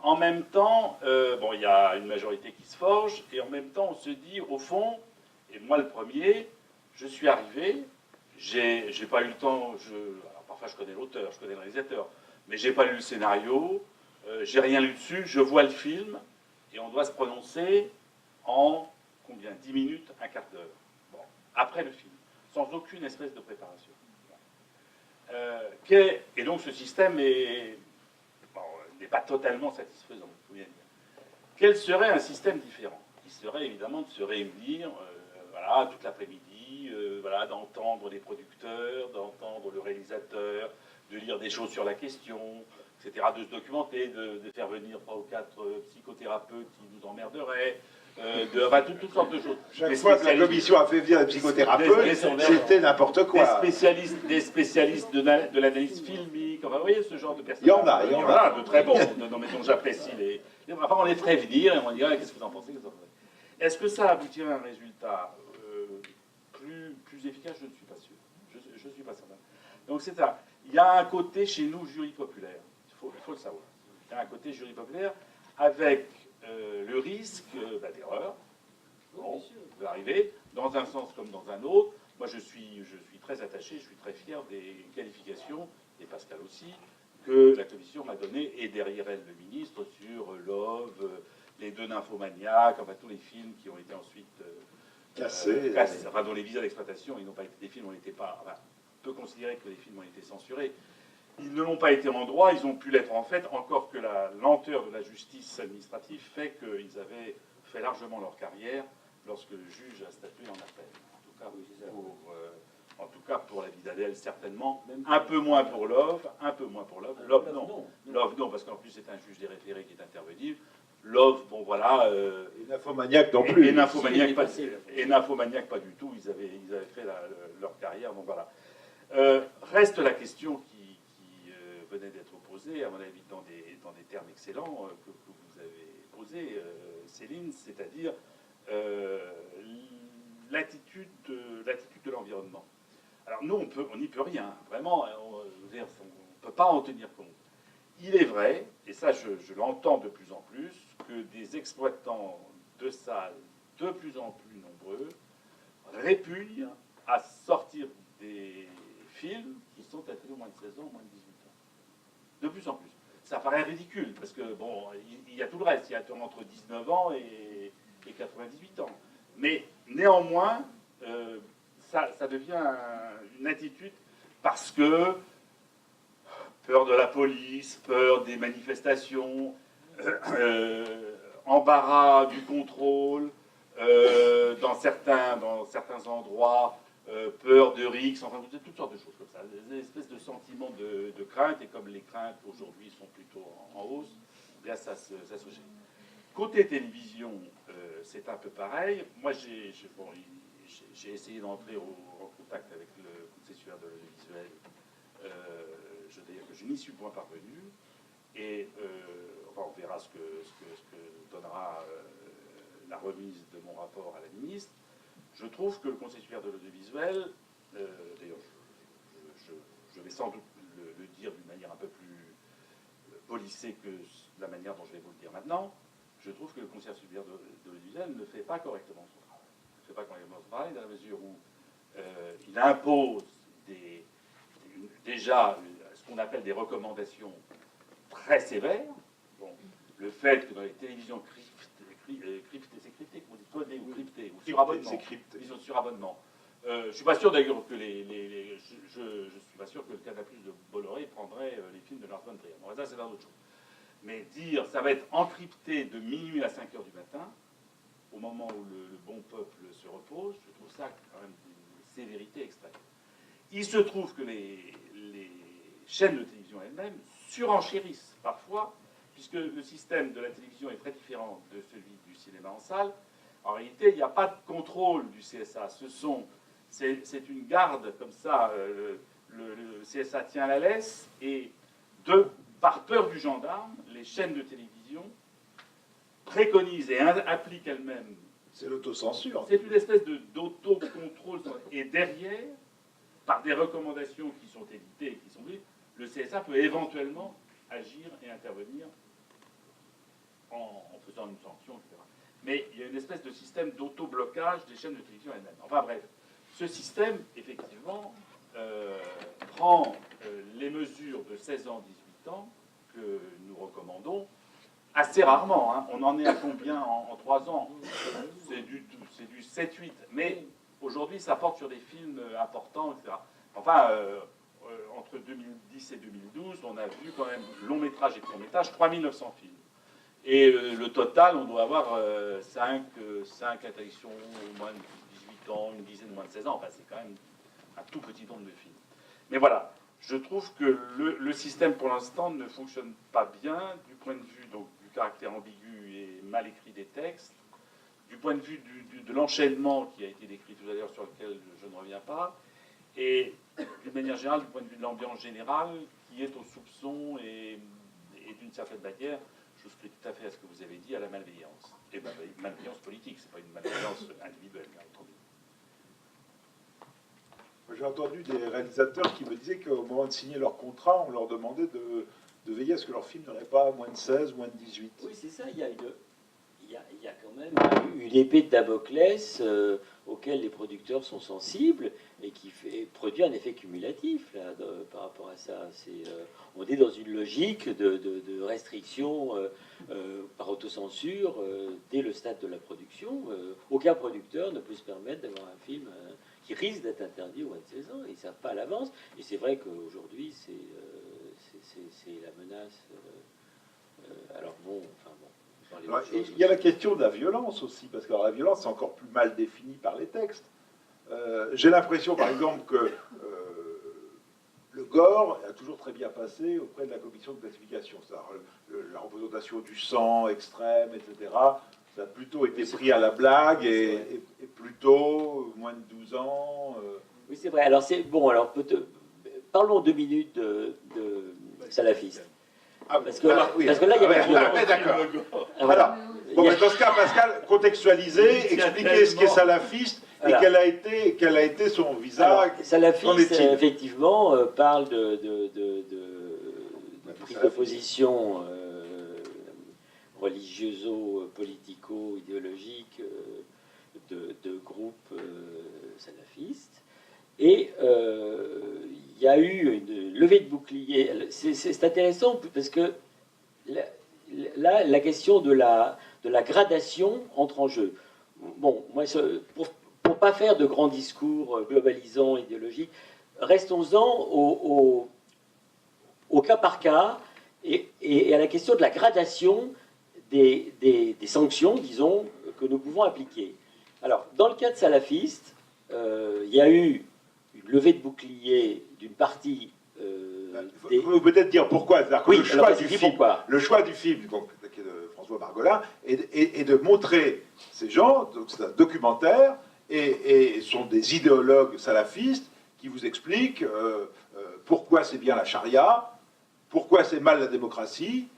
en même temps, bon, il y a une majorité qui se forge, et en même temps, on se dit, au fond, et moi le premier, je suis arrivé, j'ai pas eu le temps, alors parfois je connais l'auteur, je connais le réalisateur, mais j'ai pas lu le scénario, j'ai rien lu dessus, je vois le film, et on doit se prononcer en combien 10 minutes, un quart d'heure. Bon, après le film, sans aucune espèce de préparation. Et donc ce système n'est pas totalement satisfaisant, il faut bien dire. Quel serait un système différent? Qui serait évidemment de se réunir voilà, toute l'après-midi, voilà, d'entendre les producteurs, d'entendre le réalisateur, de lire des choses sur la question, etc., de se documenter, de faire venir 3 ou 4 psychothérapeutes qui nous emmerderaient, enfin, toutes sortes de choses. Chaque fois que la commission a fait venir des psychothérapeutes, c'était n'importe quoi. Des spécialistes de l'analyse filmique, enfin, vous voyez ce genre de personnes. Il y en a. De très bons, non, mais dont j'apprécie les. Enfin, on les ferait venir et on dirait qu'est-ce que vous en pensez, Est-ce que ça aboutirait à un résultat plus efficace? Je ne suis pas sûr. Je ne suis pas certain. Donc c'est ça. Il y a un côté chez nous jury populaire. Il faut le savoir. Il y a un côté jury populaire avec le risque d'erreur. Bon, peut arriver dans un sens comme dans un autre. Moi, je suis très attaché, je suis très fier des qualifications, et Pascal aussi, que la commission m'a donné, et derrière elle le ministre, sur Love, les 2 nymphomaniaques, enfin tous les films qui ont été ensuite cassés, enfin dont les visas d'exploitation, ils n'ont pas été des films, on n'était pas, enfin, on peut considérer que les films ont été censurés. Ils ne l'ont pas été en droit, ils ont pu l'être en fait, encore que la lenteur de la justice administrative fait qu'ils avaient fait largement leur carrière lorsque le juge a statué en appel. En tout cas pour la vie d'Adèle, certainement. Un peu moins pour Love, Love, non. Love, non, parce qu'en plus, c'est un juge des référés qui est intervenu. Love, bon, voilà. Et Nymphomaniac non plus. Et Nymphomaniac, pas du tout. Ils avaient fait leur carrière, donc voilà. Reste la question qui venait d'être posée, à mon avis, dans des termes excellents que vous avez posés, Céline, c'est-à-dire l'attitude de l'environnement. Alors nous, on n'y peut rien, vraiment, on ne peut pas en tenir compte. Il est vrai, et ça je l'entends de plus en plus, que des exploitants de salles de plus en plus nombreux répugnent à sortir des films qui sont interdits au moins de 16 ans, au moins de 18 ans. De plus en plus. Ça paraît ridicule, parce que, bon, il y a tout le reste, il y a entre 19 ans et 98 ans. Mais néanmoins, ça devient une attitude parce que peur de la police, peur des manifestations, embarras du contrôle, dans certains endroits, peur de rixes, enfin toutes sortes de choses comme ça, des espèces de sentiments de crainte, et comme les craintes aujourd'hui sont plutôt en hausse, bien ça se gère. Côté télévision, c'est un peu pareil. Moi, j'ai essayé d'entrer en contact avec le concessionnaire de l'audiovisuel. Je veux dire que je n'y suis point parvenu. Et enfin, on verra ce que donnera la remise de mon rapport à la ministre. Je trouve que le concessionnaire de l'audiovisuel, d'ailleurs, je vais sans doute le dire d'une manière un peu plus polissée que la manière dont je vais vous le dire maintenant, je trouve que le concessionnaire de l'audiovisuel ne fait pas correctement son travail. Il ne fait pas correctement son travail dans la mesure où il impose déjà ce qu'on appelle des recommandations très sévères. Bon, le fait que dans les télévisions codées ou cryptées, ou sur abonnement, sur abonnement. Je ne suis pas sûr d'ailleurs que je suis pas sûr que le Canal+ de Bolloré prendrait les films de Lars von Trier. Bon, ça c'est autre chose. Mais dire ça va être encrypté de minuit à 5 heures du matin, au moment où le bon peuple se repose, je trouve ça quand même d'une sévérité extrême. Il se trouve que les chaînes de télévision elles-mêmes surenchérissent parfois, puisque le système de la télévision est très différent de celui du cinéma en salle. En réalité, il n'y a pas de contrôle du CSA. C'est une garde comme ça. Le CSA tient la laisse et par peur du gendarme, les chaînes de télévision préconisent et appliquent elles-mêmes. C'est l'autocensure. C'est une espèce d'autocontrôle. Et derrière, par des recommandations qui sont éditées et qui sont dites, le CSA peut éventuellement agir et intervenir en faisant une sanction, etc. Mais il y a une espèce de système d'auto-blocage des chaînes de télévision elles-mêmes. Enfin bref, ce système, effectivement, prend les mesures de 16 ans, 18 ans que nous recommandons assez rarement. Hein. On en est à combien en 3 ans? C'est du 7-8. Mais aujourd'hui, ça porte sur des films importants, etc. Enfin, entre 2010 et 2012, on a vu quand même long métrage et court métrage 3900 films. Et le total, on doit avoir 5 interdictions au moins de 18 ans, une dizaine moins de 16 ans. Enfin, c'est quand même un tout petit nombre de films. Mais voilà, je trouve que le système, pour l'instant, ne fonctionne pas bien du point de vue donc, du caractère ambigu et mal écrit des textes, du point de vue de l'enchaînement qui a été décrit tout à l'heure, sur lequel je ne reviens pas, et d'une manière générale, du point de vue de l'ambiance générale, qui est au soupçon et d'une certaine manière, je souscris tout à fait à ce que vous avez dit, à la malveillance. Et malveillance politique, c'est pas une malveillance individuelle, bien entendu. J'ai entendu des réalisateurs qui me disaient qu'au moment de signer leur contrat, on leur demandait de veiller à ce que leur film n'aurait pas moins de 16, moins de 18. Oui, c'est ça, il y a quand même une épée de Damoclès auquel les producteurs sont sensibles et qui produit un effet cumulatif là, par rapport à ça. On est dans une logique de restriction par autocensure dès le stade de la production. Aucun producteur ne peut se permettre d'avoir un film qui risque d'être interdit au moins de 16 ans. Ils ne savent pas à l'avance. Et c'est vrai qu'aujourd'hui, c'est la menace. Alors bon, enfin bon. Alors, il y a la question de la violence aussi, parce que alors, la violence, c'est encore plus mal défini par les textes. J'ai l'impression, par exemple, que le gore a toujours très bien passé auprès de la commission de classification. C'est-à-dire la représentation du sang extrême, etc., ça a plutôt été pris à la blague et plutôt moins de 12 ans. Oui, c'est vrai. Alors, parlons 2 minutes de salafistes. Parce que là, il y a d'accord. Alors, bon, mais dans ce cas, Pascal, contextualiser, expliquer ce qu'est salafiste et quel a été son visage. Salafiste, effectivement, parle de prise de position religioso-politico-idéologique de groupes salafistes. Et il y a eu une levée de bouclier. C'est intéressant parce que là, la question de la gradation entre en jeu. Bon, moi, pour pas faire de grands discours globalisants, idéologiques, restons-en au cas par cas et à la question de la gradation des sanctions, disons, que nous pouvons appliquer. Alors, dans le cas de salafistes, il y a eu une levée de bouclier d'une partie Il faut peut-être dire pourquoi. Oui, le choix du film donc, qui est de François Margolin est de montrer ces gens, donc c'est un documentaire, et sont des idéologues salafistes qui vous expliquent pourquoi c'est bien la charia, pourquoi c'est mal la démocratie,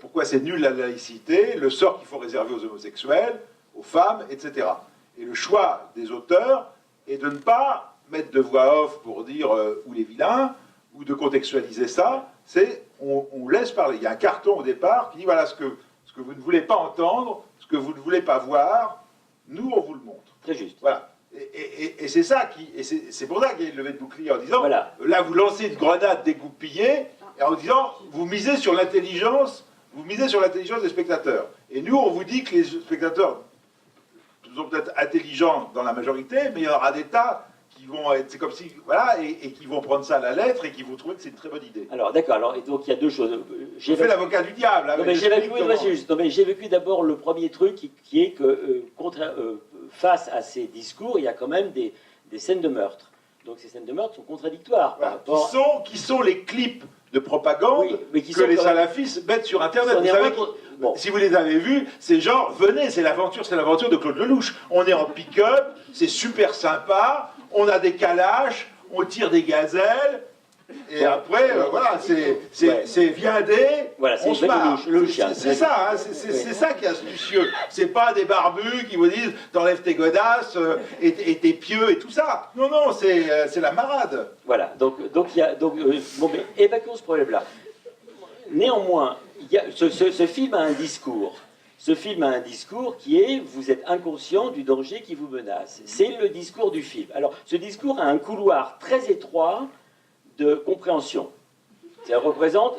pourquoi c'est nul la laïcité, le sort qu'il faut réserver aux homosexuels, aux femmes, etc. Et le choix des auteurs est de ne pas mettre de voix off pour dire où les vilains, ou de contextualiser ça, c'est on laisse parler. Il y a un carton au départ qui dit voilà ce que vous ne voulez pas entendre, ce que vous ne voulez pas voir, nous on vous le montre. Très juste. Voilà. Et c'est ça c'est pour ça qu'il y a une levée de bouclier en disant voilà. Là vous lancez une grenade dégoupillée et en disant vous misez sur l'intelligence, des spectateurs. Et nous on vous dit que les spectateurs sont peut-être intelligents dans la majorité, mais il y en aura des tas qui vont être, c'est comme si, voilà, et qui vont prendre ça à la lettre et qui vont trouver que c'est une très bonne idée. Alors, d'accord, alors, et donc il y a deux choses. J'ai fait l'avocat du diable. Hein, j'ai vécu d'abord le premier truc qui est que, face à ces discours, il y a quand même des scènes de meurtre. Donc ces scènes de meurtre sont contradictoires. Voilà, par rapport... qui sont les clips de propagande que les salafistes mettent sur Internet. Vous savez, si vous les avez vus, c'est genre, venez, c'est l'aventure de Claude Lelouch. On est en pick-up, c'est super sympa, on a des calaches, on tire des gazelles, et après, voilà, c'est viandé, voilà, on se marre. C'est ça, hein, c'est ça qui est astucieux. C'est pas des barbus qui vous disent, t'enlèves tes godasses et tes pieux et tout ça. Non, non, c'est la marade. Voilà, donc évacuons ce problème-là. Néanmoins, ce film a un discours ce film a un discours qui est « vous êtes inconscient du danger qui vous menace ». C'est le discours du film. Alors, ce discours a un couloir très étroit de compréhension. Ça représente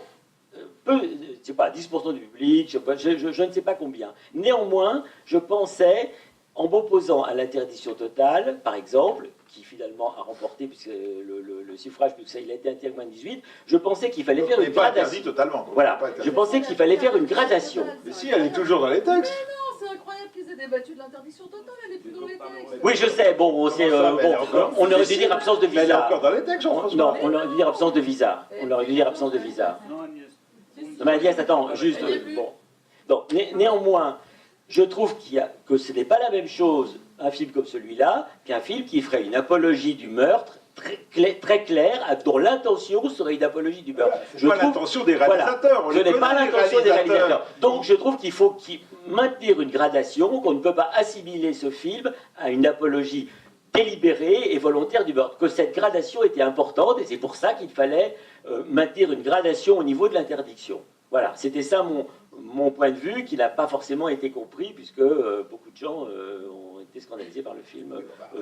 peu, je sais pas, 10% du public, je ne sais pas combien. Néanmoins, je pensais, en m'opposant à l'interdiction totale, par exemple, qui finalement a remporté puisque le suffrage, puisque ça, il a été interdit moins de 18, je pensais qu'il fallait faire une pas gradation. interdit totalement. Quoi. Voilà, Pas interdit. je pensais qu'il fallait faire une gradation. Mais si, elle est toujours dans les textes. Non, c'est incroyable qu'ils aient débattu de l'interdiction totale, elle est plus dans les textes. Oui, je sais, bon, on aurait dû dire absence de Elle est visa. encore dans les textes, Jean-François. Non, on aurait dû dire absence de visa. On aurait dû dire absence de visa. Non, mais Agnès, attends, juste, bon. Donc, néanmoins, je trouve que ce n'est pas la même chose, un film comme celui-là, qu'un film qui ferait une apologie du meurtre très claire, dont l'intention serait une apologie du meurtre. C'est pas l'intention des réalisateurs. Voilà, ce n'est pas l'intention des réalisateurs. Donc je trouve qu'il faut maintenir une gradation, qu'on ne peut pas assimiler ce film à une apologie délibérée et volontaire du meurtre. Que cette gradation était importante et c'est pour ça qu'il fallait maintenir une gradation au niveau de l'interdiction. Voilà, c'était ça mon point de vue, qui n'a pas forcément été compris, puisque beaucoup de gens ont été scandalisés par le film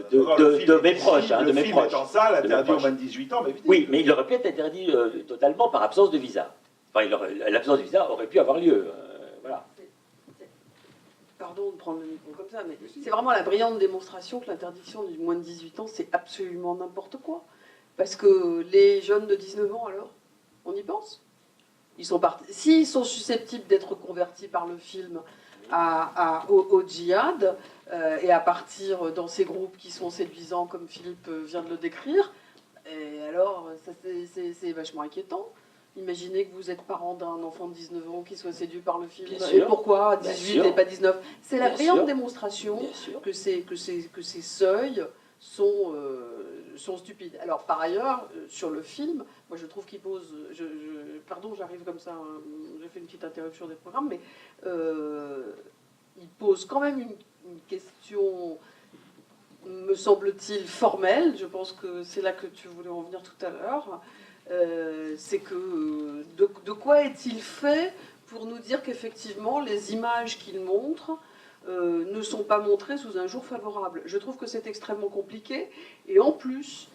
de mes proches. Le film est en salle, interdit aux moins de 18 ans, mais évidemment. Oui, mais il aurait pu être interdit totalement par absence de visa. Enfin, l'absence de visa aurait pu avoir lieu. Voilà. Pardon de prendre le micro comme ça, mais c'est vraiment la brillante démonstration que l'interdiction du moins de 18 ans, c'est absolument n'importe quoi. Parce que les jeunes de 19 ans, alors, on y pense ? S'ils sont susceptibles d'être convertis par le film au djihad, et à partir dans ces groupes qui sont séduisants, comme Philippe vient de le décrire, et alors, c'est vachement inquiétant. Imaginez que vous êtes parent d'un enfant de 19 ans qui soit séduit par le film. Bien Et sûr. pourquoi 18 et pas 19 ? C'est la Bien brillante sûr. démonstration Bien sûr. que ces seuils sont stupides. Alors, par ailleurs, sur le film, moi je trouve qu'il pose... pardon, j'arrive comme ça, hein, j'ai fait une petite interruption des programmes, mais il pose quand même une question, me semble-t-il, formelle. Je pense que c'est là que tu voulais en venir tout à l'heure. C'est que de quoi est-il fait pour nous dire qu'effectivement les images qu'il montre ne sont pas montrées sous un jour favorable. Je trouve que c'est extrêmement compliqué et en plus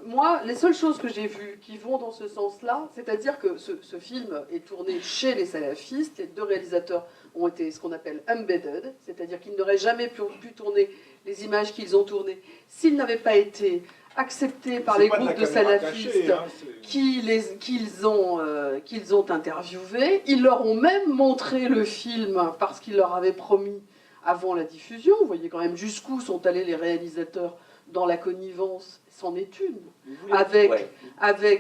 moi les seules choses que j'ai vues qui vont dans ce sens-là, c'est-à-dire que ce film est tourné chez les salafistes, les deux réalisateurs ont été ce qu'on appelle embedded, c'est-à-dire qu'ils n'auraient jamais pu tourner les images qu'ils ont tournées s'ils n'avaient pas été acceptés par les groupes de salafistes qu'ils ont interviewés. Ils leur ont même montré le film parce qu'ils leur avaient promis avant la diffusion. Vous voyez quand même jusqu'où sont allés les réalisateurs dans la connivence, c'en est une, avec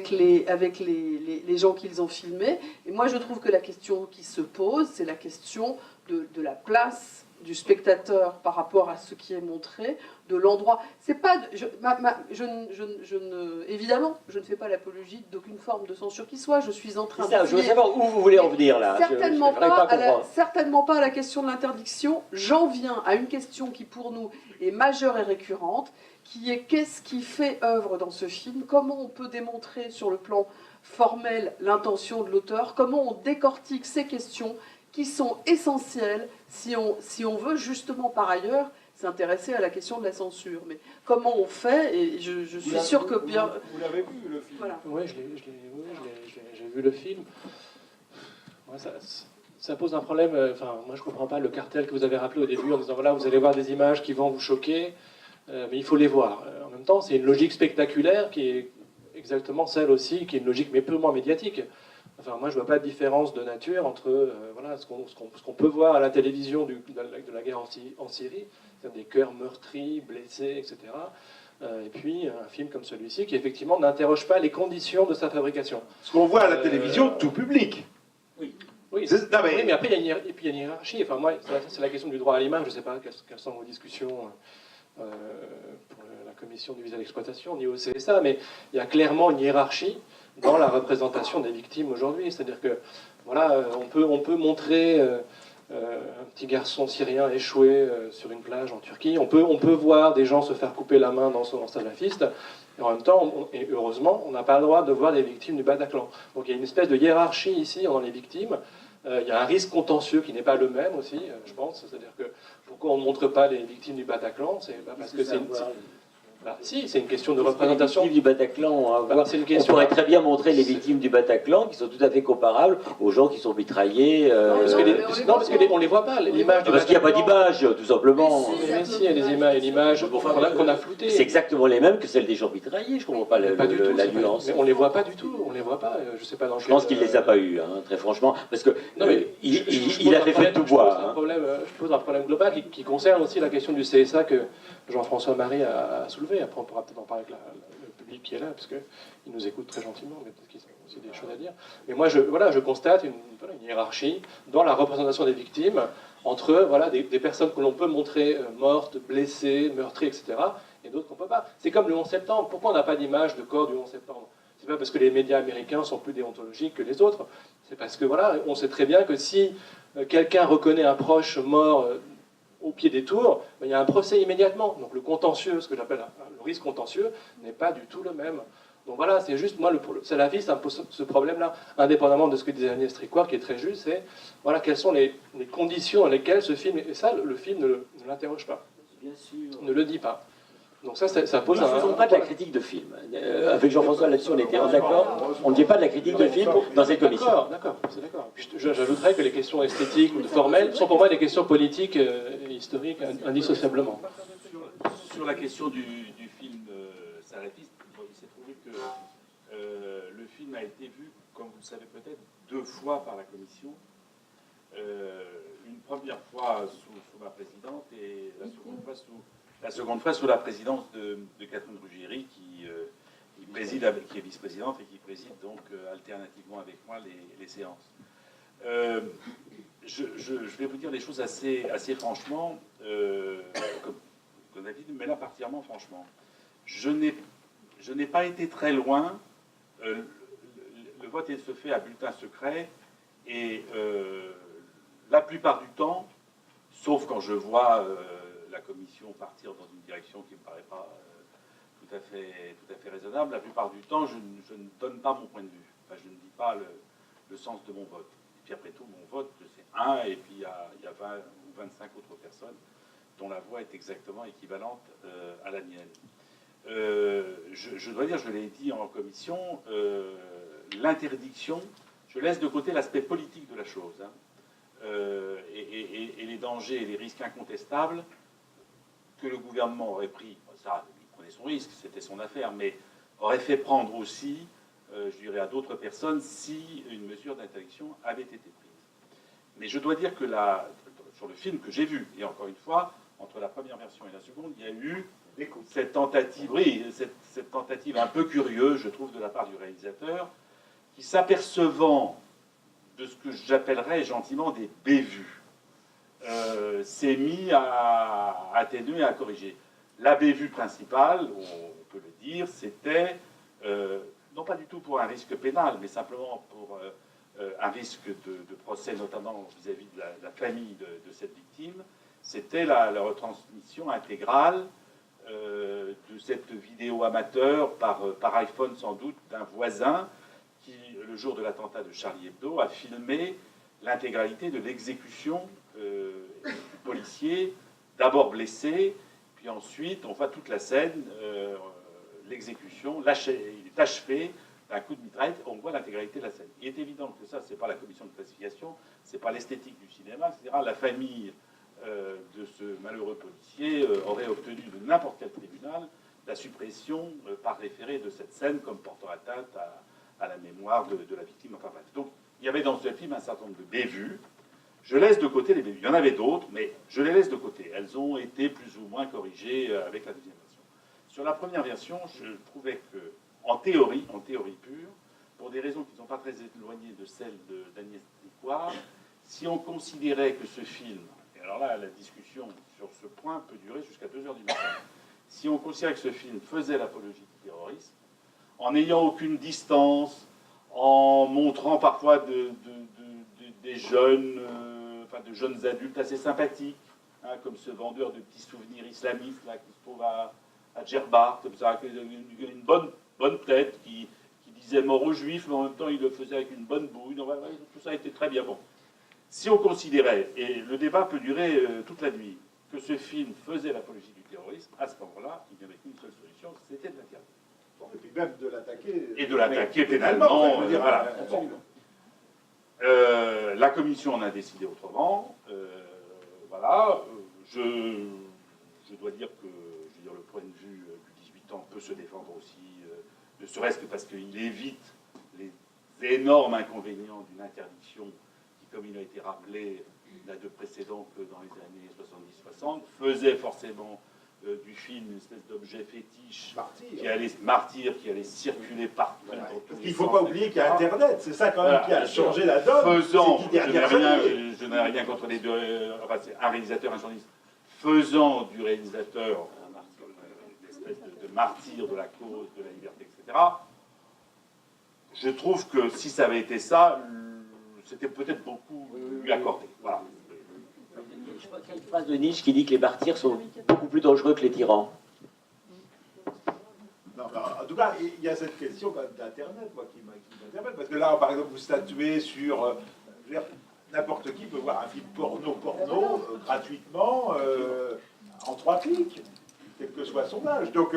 les gens qu'ils ont filmés. Et moi je trouve que la question qui se pose, c'est la question de la place du spectateur par rapport à ce qui est montré, de l'endroit. C'est pas, évidemment, je ne fais pas l'apologie d'aucune forme de censure qui soit. Je suis en train de. Je veux savoir où vous voulez en venir là. Certainement pas à la question de l'interdiction. J'en viens à une question qui pour nous est majeure et récurrente, qui est qu'est-ce qui fait œuvre dans ce film ? Comment on peut démontrer sur le plan formel l'intention de l'auteur ? Comment on décortique ces questions qui sont essentielles si on veut justement par ailleurs s'intéresser à la question de la censure. Mais comment on fait ? Et je suis sûre que bien... Vous l'avez vu, le film ? Voilà. Oui, j'ai vu le film. Ouais, ça pose un problème. Enfin, moi, je ne comprends pas le cartel que vous avez rappelé au début en disant voilà, vous allez voir des images qui vont vous choquer, mais il faut les voir. En même temps, c'est une logique spectaculaire qui est exactement celle aussi, qui est une logique mais purement médiatique. Enfin, moi, je ne vois pas de différence de nature entre voilà, ce qu'on peut voir à la télévision de la guerre en Syrie, c'est-à-dire des cœurs meurtris, blessés, etc. Et puis un film comme celui-ci qui, effectivement, n'interroge pas les conditions de sa fabrication. Ce qu'on voit à la télévision, tout public. Oui, mais après, il y a une hiérarchie. Enfin, moi, c'est la question du droit à l'image. Je ne sais pas quelles sont vos discussions pour la commission du visa d'exploitation, ni au CSA, mais il y a clairement une hiérarchie dans la représentation des victimes aujourd'hui. C'est-à-dire que, voilà, on peut montrer un petit garçon syrien échoué sur une plage en Turquie. On peut voir des gens se faire couper la main dans salafiste. Et en même temps, et heureusement, on n'a pas le droit de voir des victimes du Bataclan. Donc il y a une espèce de hiérarchie ici dans les victimes Il y a un risque contentieux qui n'est pas le même aussi, je pense. C'est-à-dire que pourquoi on ne montre pas les victimes du Bataclan? C'est pas parce que c'est une... Bah, si, c'est une question de représentation. Les victimes du Bataclan ont à voir. C'est une On question... pourrait très bien montrer les victimes du Bataclan qui sont tout à fait comparables aux gens qui sont mitraillés. Non, parce qu'on les voit pas. L'image du Parce qu'il n'y a pas d'image, tout simplement. Mais si, il y a des images, l'image qu'on a floutée. C'est exactement les mêmes que celles des gens mitraillés. Je ne comprends pas, Pas du tout, la nuance. Mais on les voit pas du tout. On les voit pas. Je sais pas dans Je pense qu'il ne les a pas eus, hein, très franchement, parce que Non, mais il a fait de tout bois. Je pose un problème global qui concerne aussi la question du CSA que Jean-François Marie a soulevé. Après, on pourra peut-être en parler avec le public qui est là, parce qu'il nous écoute très gentiment, mais peut-être qu'ils ont aussi des choses à dire. Mais moi, je constate une hiérarchie dans la représentation des victimes entre des personnes que l'on peut montrer mortes, blessées, meurtries, etc., et d'autres qu'on ne peut pas. C'est comme le 11 septembre. Pourquoi on n'a pas d'image de corps du 11 septembre? C'est pas parce que les médias américains sont plus déontologiques que les autres. C'est parce que, on sait très bien que si quelqu'un reconnaît un proche mort au pied des tours, il y a un procès immédiatement. Donc le contentieux, ce que j'appelle le risque contentieux, n'est pas du tout le même. Donc voilà, c'est juste, moi, le salafiste impose ce problème-là, indépendamment de ce que disait Agnès Tricouart, qui est très juste, c'est, quelles sont les conditions dans lesquelles ce film, et ça, le film ne l'interroge pas, Bien sûr. ne le dit pas. Donc ça pose Nous ne faisons pas de la critique de film. Avec Jean-François là-dessus, on était d'accord. On ne dit pas de la critique de film dans cette commission. D'accord, c'est d'accord. J'ajouterais que les questions esthétiques ou formelles sont pour moi des questions politiques et historiques indissociablement. Sur la question du film salafiste, il s'est trouvé que le film a été vu, comme vous le savez peut-être, 2 fois par la commission. Une première fois sous ma présidente et la seconde fois sous la présidence de Catherine Ruggieri, qui est vice-présidente et qui préside donc alternativement avec moi les séances. Je vais vous dire les choses assez franchement, comme David, mais là particulièrement franchement. Je n'ai pas été très loin. Le vote se fait à bulletin secret et la plupart du temps, sauf quand je vois la commission partir dans une direction qui ne me paraît pas tout à fait raisonnable, la plupart du temps, je ne donne pas mon point de vue. Enfin, je ne dis pas le sens de mon vote. Et puis après tout, mon vote, c'est un, et puis il y a 20 ou 25 autres personnes dont la voix est exactement équivalente à la mienne. Je dois dire, je l'ai dit en commission, l'interdiction, je laisse de côté l'aspect politique de la chose, hein, et les dangers et les risques incontestables que le gouvernement aurait pris, ça, il prenait son risque, c'était son affaire, mais aurait fait prendre aussi, je dirais, à d'autres personnes si une mesure d'interdiction avait été prise. Mais je dois dire que sur le film que j'ai vu, et encore une fois, entre la première version et la seconde, il y a eu cette tentative, cette tentative un peu curieuse, je trouve, de la part du réalisateur, qui s'apercevant de ce que j'appellerais gentiment des bévues, s'est mis à atténuer, à corriger. La bévue principale, on peut le dire, c'était, non pas du tout pour un risque pénal, mais simplement pour un risque de procès, notamment vis-à-vis de la famille de cette victime, c'était la retransmission intégrale de cette vidéo amateur par iPhone sans doute d'un voisin qui, le jour de l'attentat de Charlie Hebdo, a filmé l'intégralité de l'exécution du policier, d'abord blessé, puis ensuite on voit toute la scène, l'exécution, il est achevé d'un coup de mitraillette, on voit l'intégralité de la scène. Il est évident que ça, c'est pas la commission de classification, c'est pas l'esthétique du cinéma, c'est-à-dire la famille de ce malheureux policier aurait obtenu de n'importe quel tribunal la suppression par référé de cette scène comme portant atteinte à la mémoire de la victime. Enfin bref. Donc il y avait dans ce film un certain nombre de bévues. Je laisse de côté les bévues. Il y en avait d'autres, mais je les laisse de côté. Elles ont été plus ou moins corrigées avec la deuxième version. Sur la première version, je trouvais que, en théorie pure, pour des raisons qui ne sont pas très éloignées de celles d'Agnès Tricouart, si on considérait que ce film, et alors là, la discussion sur ce point peut durer jusqu'à 2 heures du matin, si on considérait que ce film faisait l'apologie du terrorisme, en n'ayant aucune distance, en montrant parfois des jeunes, de jeunes adultes assez sympathiques, hein, comme ce vendeur de petits souvenirs islamistes là, qui se trouve à Djerba, comme ça, une bonne tête, qui disait mort aux juifs, mais en même temps il le faisait avec une bonne bouille. Donc, tout ça était très bien bon. Si on considérait, et le débat peut durer toute la nuit, que ce film faisait l'apologie du terrorisme, à ce moment-là, il n'y avait qu'une seule solution, c'était de l'interdire. Bon, et puis même de l'attaquer. Et de l'attaquer mais pénalement. je veux dire, Voilà. absolument. La commission en a décidé autrement. Voilà. Je dois dire que le point de vue du 18 ans peut se défendre aussi, ne serait-ce que parce qu'il évite les énormes inconvénients d'une interdiction qui, comme il a été rappelé, n'a de précédent que dans les années 70-60, faisait forcément du film une espèce d'objet fétiche martyr qui allait circuler partout. Voilà. Parce qu'il ne faut pas oublier qu'il y a Internet, c'est ça quand même qui a changé la donne. Je n'ai rien contre les deux, enfin, c'est un réalisateur, un journaliste, faisant du réalisateur une espèce de martyr de la cause, de la liberté, etc. Je trouve que si ça avait été ça, c'était peut-être beaucoup lui accordé. Voilà. Je crois qu'il y a une phrase de Nietzsche qui dit que les martyrs sont beaucoup plus dangereux que les tyrans. Non, en tout cas, il y a cette question d'Internet, moi, qui m'interpelle. Parce que là, par exemple, vous statuez sur... je veux dire, n'importe qui peut voir un film porno gratuitement en 3 clics, quel que soit son âge. Donc,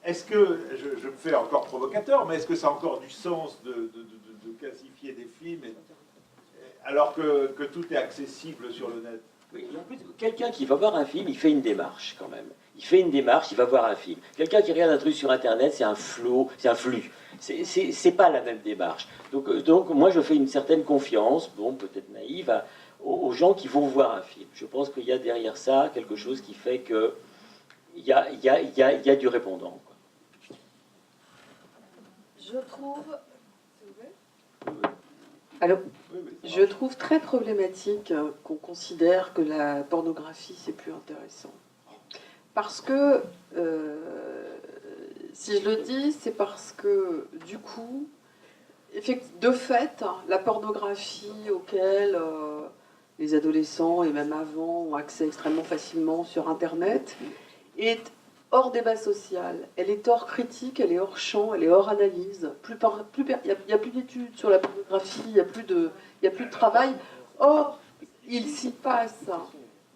est-ce que, je me fais encore provocateur, mais est-ce que ça a encore du sens de classifier des films alors que tout est accessible sur le net? Oui, en plus, quelqu'un qui va voir un film, il fait une démarche quand même. Il fait une démarche, il va voir un film. Quelqu'un qui regarde un truc sur Internet, c'est un flot, c'est un flux. C'est pas la même démarche. Donc moi, je fais une certaine confiance, bon, peut-être naïve, aux gens qui vont voir un film. Je pense qu'il y a derrière ça quelque chose qui fait que il y a du répondant, quoi. Je trouve... Alors, je trouve très problématique qu'on considère que la pornographie, c'est plus intéressant. Parce que, si je le dis, c'est parce que, du coup, de fait, la pornographie auquel les adolescents, et même avant, ont accès extrêmement facilement sur Internet, est hors débat social, elle est hors critique, elle est hors champ, elle est hors analyse. Il n'y a plus d'études sur la pornographie, il n'y a plus de travail. Or, il s'y passe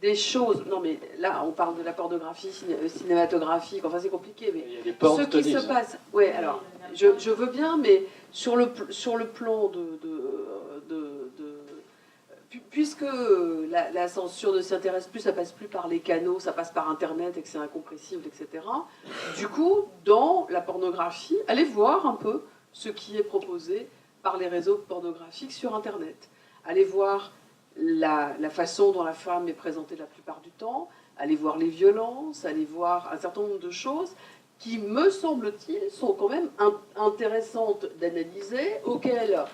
des choses... Non, mais là, on parle de la pornographie cinématographique, enfin, c'est compliqué, mais ce qui se passe... Oui, alors, je veux bien, mais sur le plan puisque la censure ne s'intéresse plus, ça passe plus par les canaux, ça passe par Internet et que c'est incompressible, etc. Du coup, dans la pornographie, allez voir un peu ce qui est proposé par les réseaux pornographiques sur Internet. Allez voir la façon dont la femme est présentée la plupart du temps, allez voir les violences, allez voir un certain nombre de choses qui, me semble-t-il, sont quand même intéressantes d'analyser, auxquelles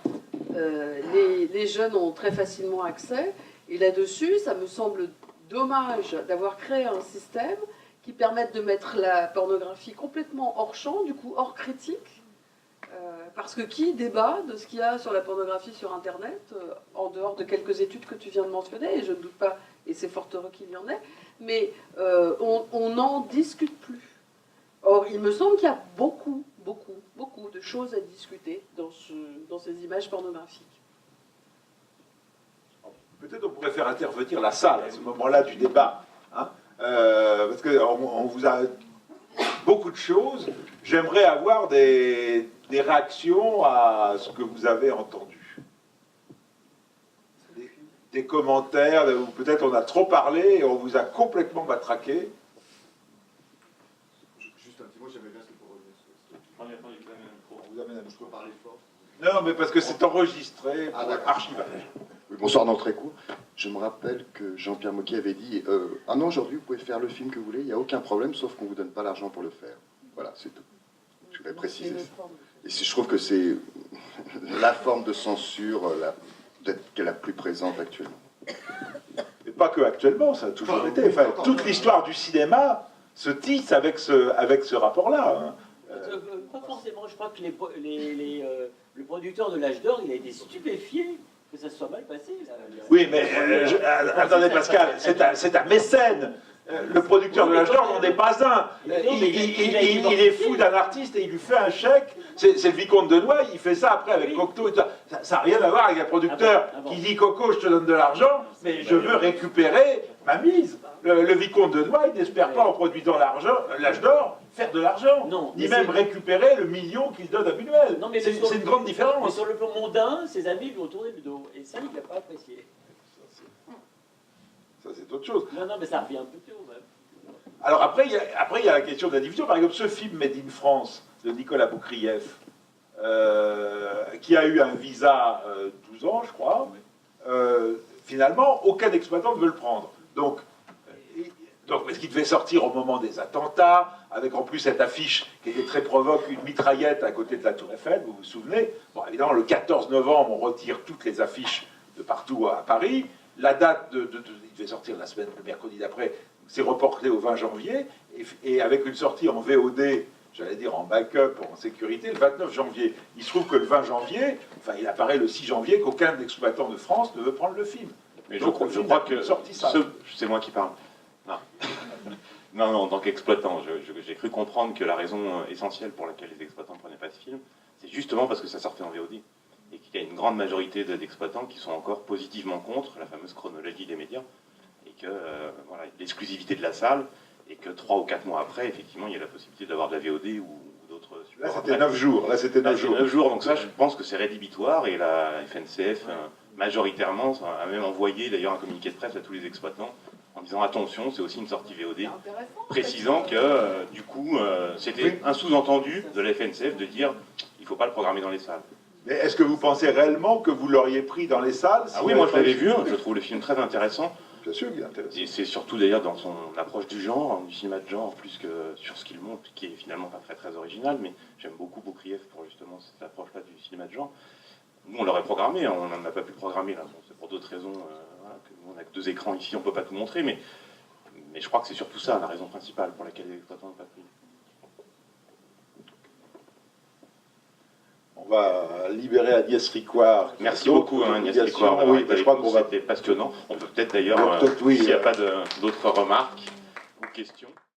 les jeunes ont très facilement accès. Et là-dessus, ça me semble dommage d'avoir créé un système qui permette de mettre la pornographie complètement hors champ, du coup hors critique. Parce que qui débat de ce qu'il y a sur la pornographie sur Internet, en dehors de quelques études que tu viens de mentionner, et je ne doute pas, et c'est fort heureux qu'il y en ait, mais on n'en discute plus. Or, il me semble qu'il y a beaucoup de choses à discuter dans ces images pornographiques. Peut-être on pourrait faire intervenir la salle à ce moment-là du débat. Hein, parce qu'on vous a beaucoup de choses. J'aimerais avoir des réactions à ce que vous avez entendu. Des commentaires, ou peut-être on a trop parlé et on vous a complètement matraqué. Juste un petit mot, j'avais bien ce pour revenir sur ce truc. On vous amène un micro. Parler fort. Non, mais parce que c'est enregistré pour archivage. Oui, bonsoir, dans très court. Je me rappelle que Jean-Pierre Mocky avait dit ah non, aujourd'hui, vous pouvez faire le film que vous voulez, il n'y a aucun problème, sauf qu'on ne vous donne pas l'argent pour le faire. Voilà, c'est tout. Je voulais préciser ça. Et je trouve que c'est la forme de censure peut-être la plus présente actuellement. Mais pas que actuellement, ça a toujours été. Enfin, toute l'histoire du cinéma se tisse avec ce rapport-là. Hein. Pas forcément, je crois que le producteur de l'âge d'or, il a été stupéfié que ça se soit mal passé. Là. Oui, mais attendez Pascal, c'est un mécène. Le producteur de l'âge d'or n'en est pas un. Il est fou d'un artiste et il lui fait un chèque. C'est le vicomte de Noailles, il fait ça après avec Cocteau. Ça n'a rien à voir avec un producteur qui dit Coco, je te donne de l'argent, mais je veux récupérer ma mise. Le vicomte de Noailles n'espère pas en produisant l'âge d'or faire de l'argent, ni même récupérer le million qu'il donne à Buñuel. C'est une grande différence. Mais sur le plan mondain, ses amis lui ont tourné le dos. Et ça, il n'a pas apprécié. Ça, c'est autre chose. Non, mais ça revient un peu tôt, même. Alors après, il y a la question de la division. Par exemple, ce film Made in France de Nicolas Boukrieff, qui a eu un visa 12 ans, je crois, finalement, aucun exploitant ne veut le prendre. Donc, parce qu'il devait sortir au moment des attentats, avec en plus cette affiche qui était très provoque, une mitraillette à côté de la Tour Eiffel, vous vous souvenez. Bon, évidemment, le 14 novembre, on retire toutes les affiches de partout à Paris. La date il devait sortir la semaine, le mercredi d'après, c'est reporté au 20 janvier, et avec une sortie en VOD, j'allais dire en backup, en sécurité, le 29 janvier. Il se trouve que le 20 janvier, enfin il apparaît le 6 janvier qu'aucun exploitant de France ne veut prendre le film. Mais donc, je crois que c'est c'est moi qui parle. Non, en tant qu'exploitant, j'ai cru comprendre que la raison essentielle pour laquelle les exploitants ne prenaient pas ce film, c'est justement parce que ça sortait en VOD. Et qu'il y a une grande majorité d'exploitants qui sont encore positivement contre la fameuse chronologie des médias. Et que voilà, l'exclusivité de la salle, et que 3 ou 4 mois après, effectivement, il y a la possibilité d'avoir de la VOD ou d'autres supports. Là, c'était 9 jours. Là, c'était 9 jours. Donc ça, je pense que c'est rédhibitoire, et la FNCF, majoritairement, a même envoyé d'ailleurs un communiqué de presse à tous les exploitants en disant attention, c'est aussi une sortie VOD, précisant que du coup, c'était un sous-entendu de la FNCF de dire il ne faut pas le programmer dans les salles. Mais est-ce que vous pensez réellement que vous l'auriez pris dans les salles? Ah oui, moi je l'avais vu, je trouve le film très intéressant. Bien sûr qu'il est intéressant. Et c'est surtout d'ailleurs dans son approche du genre, du cinéma de genre, plus que sur ce qu'il montre, qui est finalement pas très original, mais j'aime beaucoup Boukrieff pour justement cette approche-là du cinéma de genre. Nous on l'aurait programmé, on n'en a pas pu le programmer là, bon, c'est pour d'autres raisons, voilà, que nous on a que 2 écrans ici, on peut pas tout montrer, mais je crois que c'est surtout ça la raison principale pour laquelle les exploitants n'ont pas pris. On va libérer Agnès Ricoire. Merci beaucoup, Agnès Ricoire. Oui, je crois qu'on va... C'était passionnant. On peut peut-être d'ailleurs, oui, s'il n'y a pas d'autres remarques ou questions.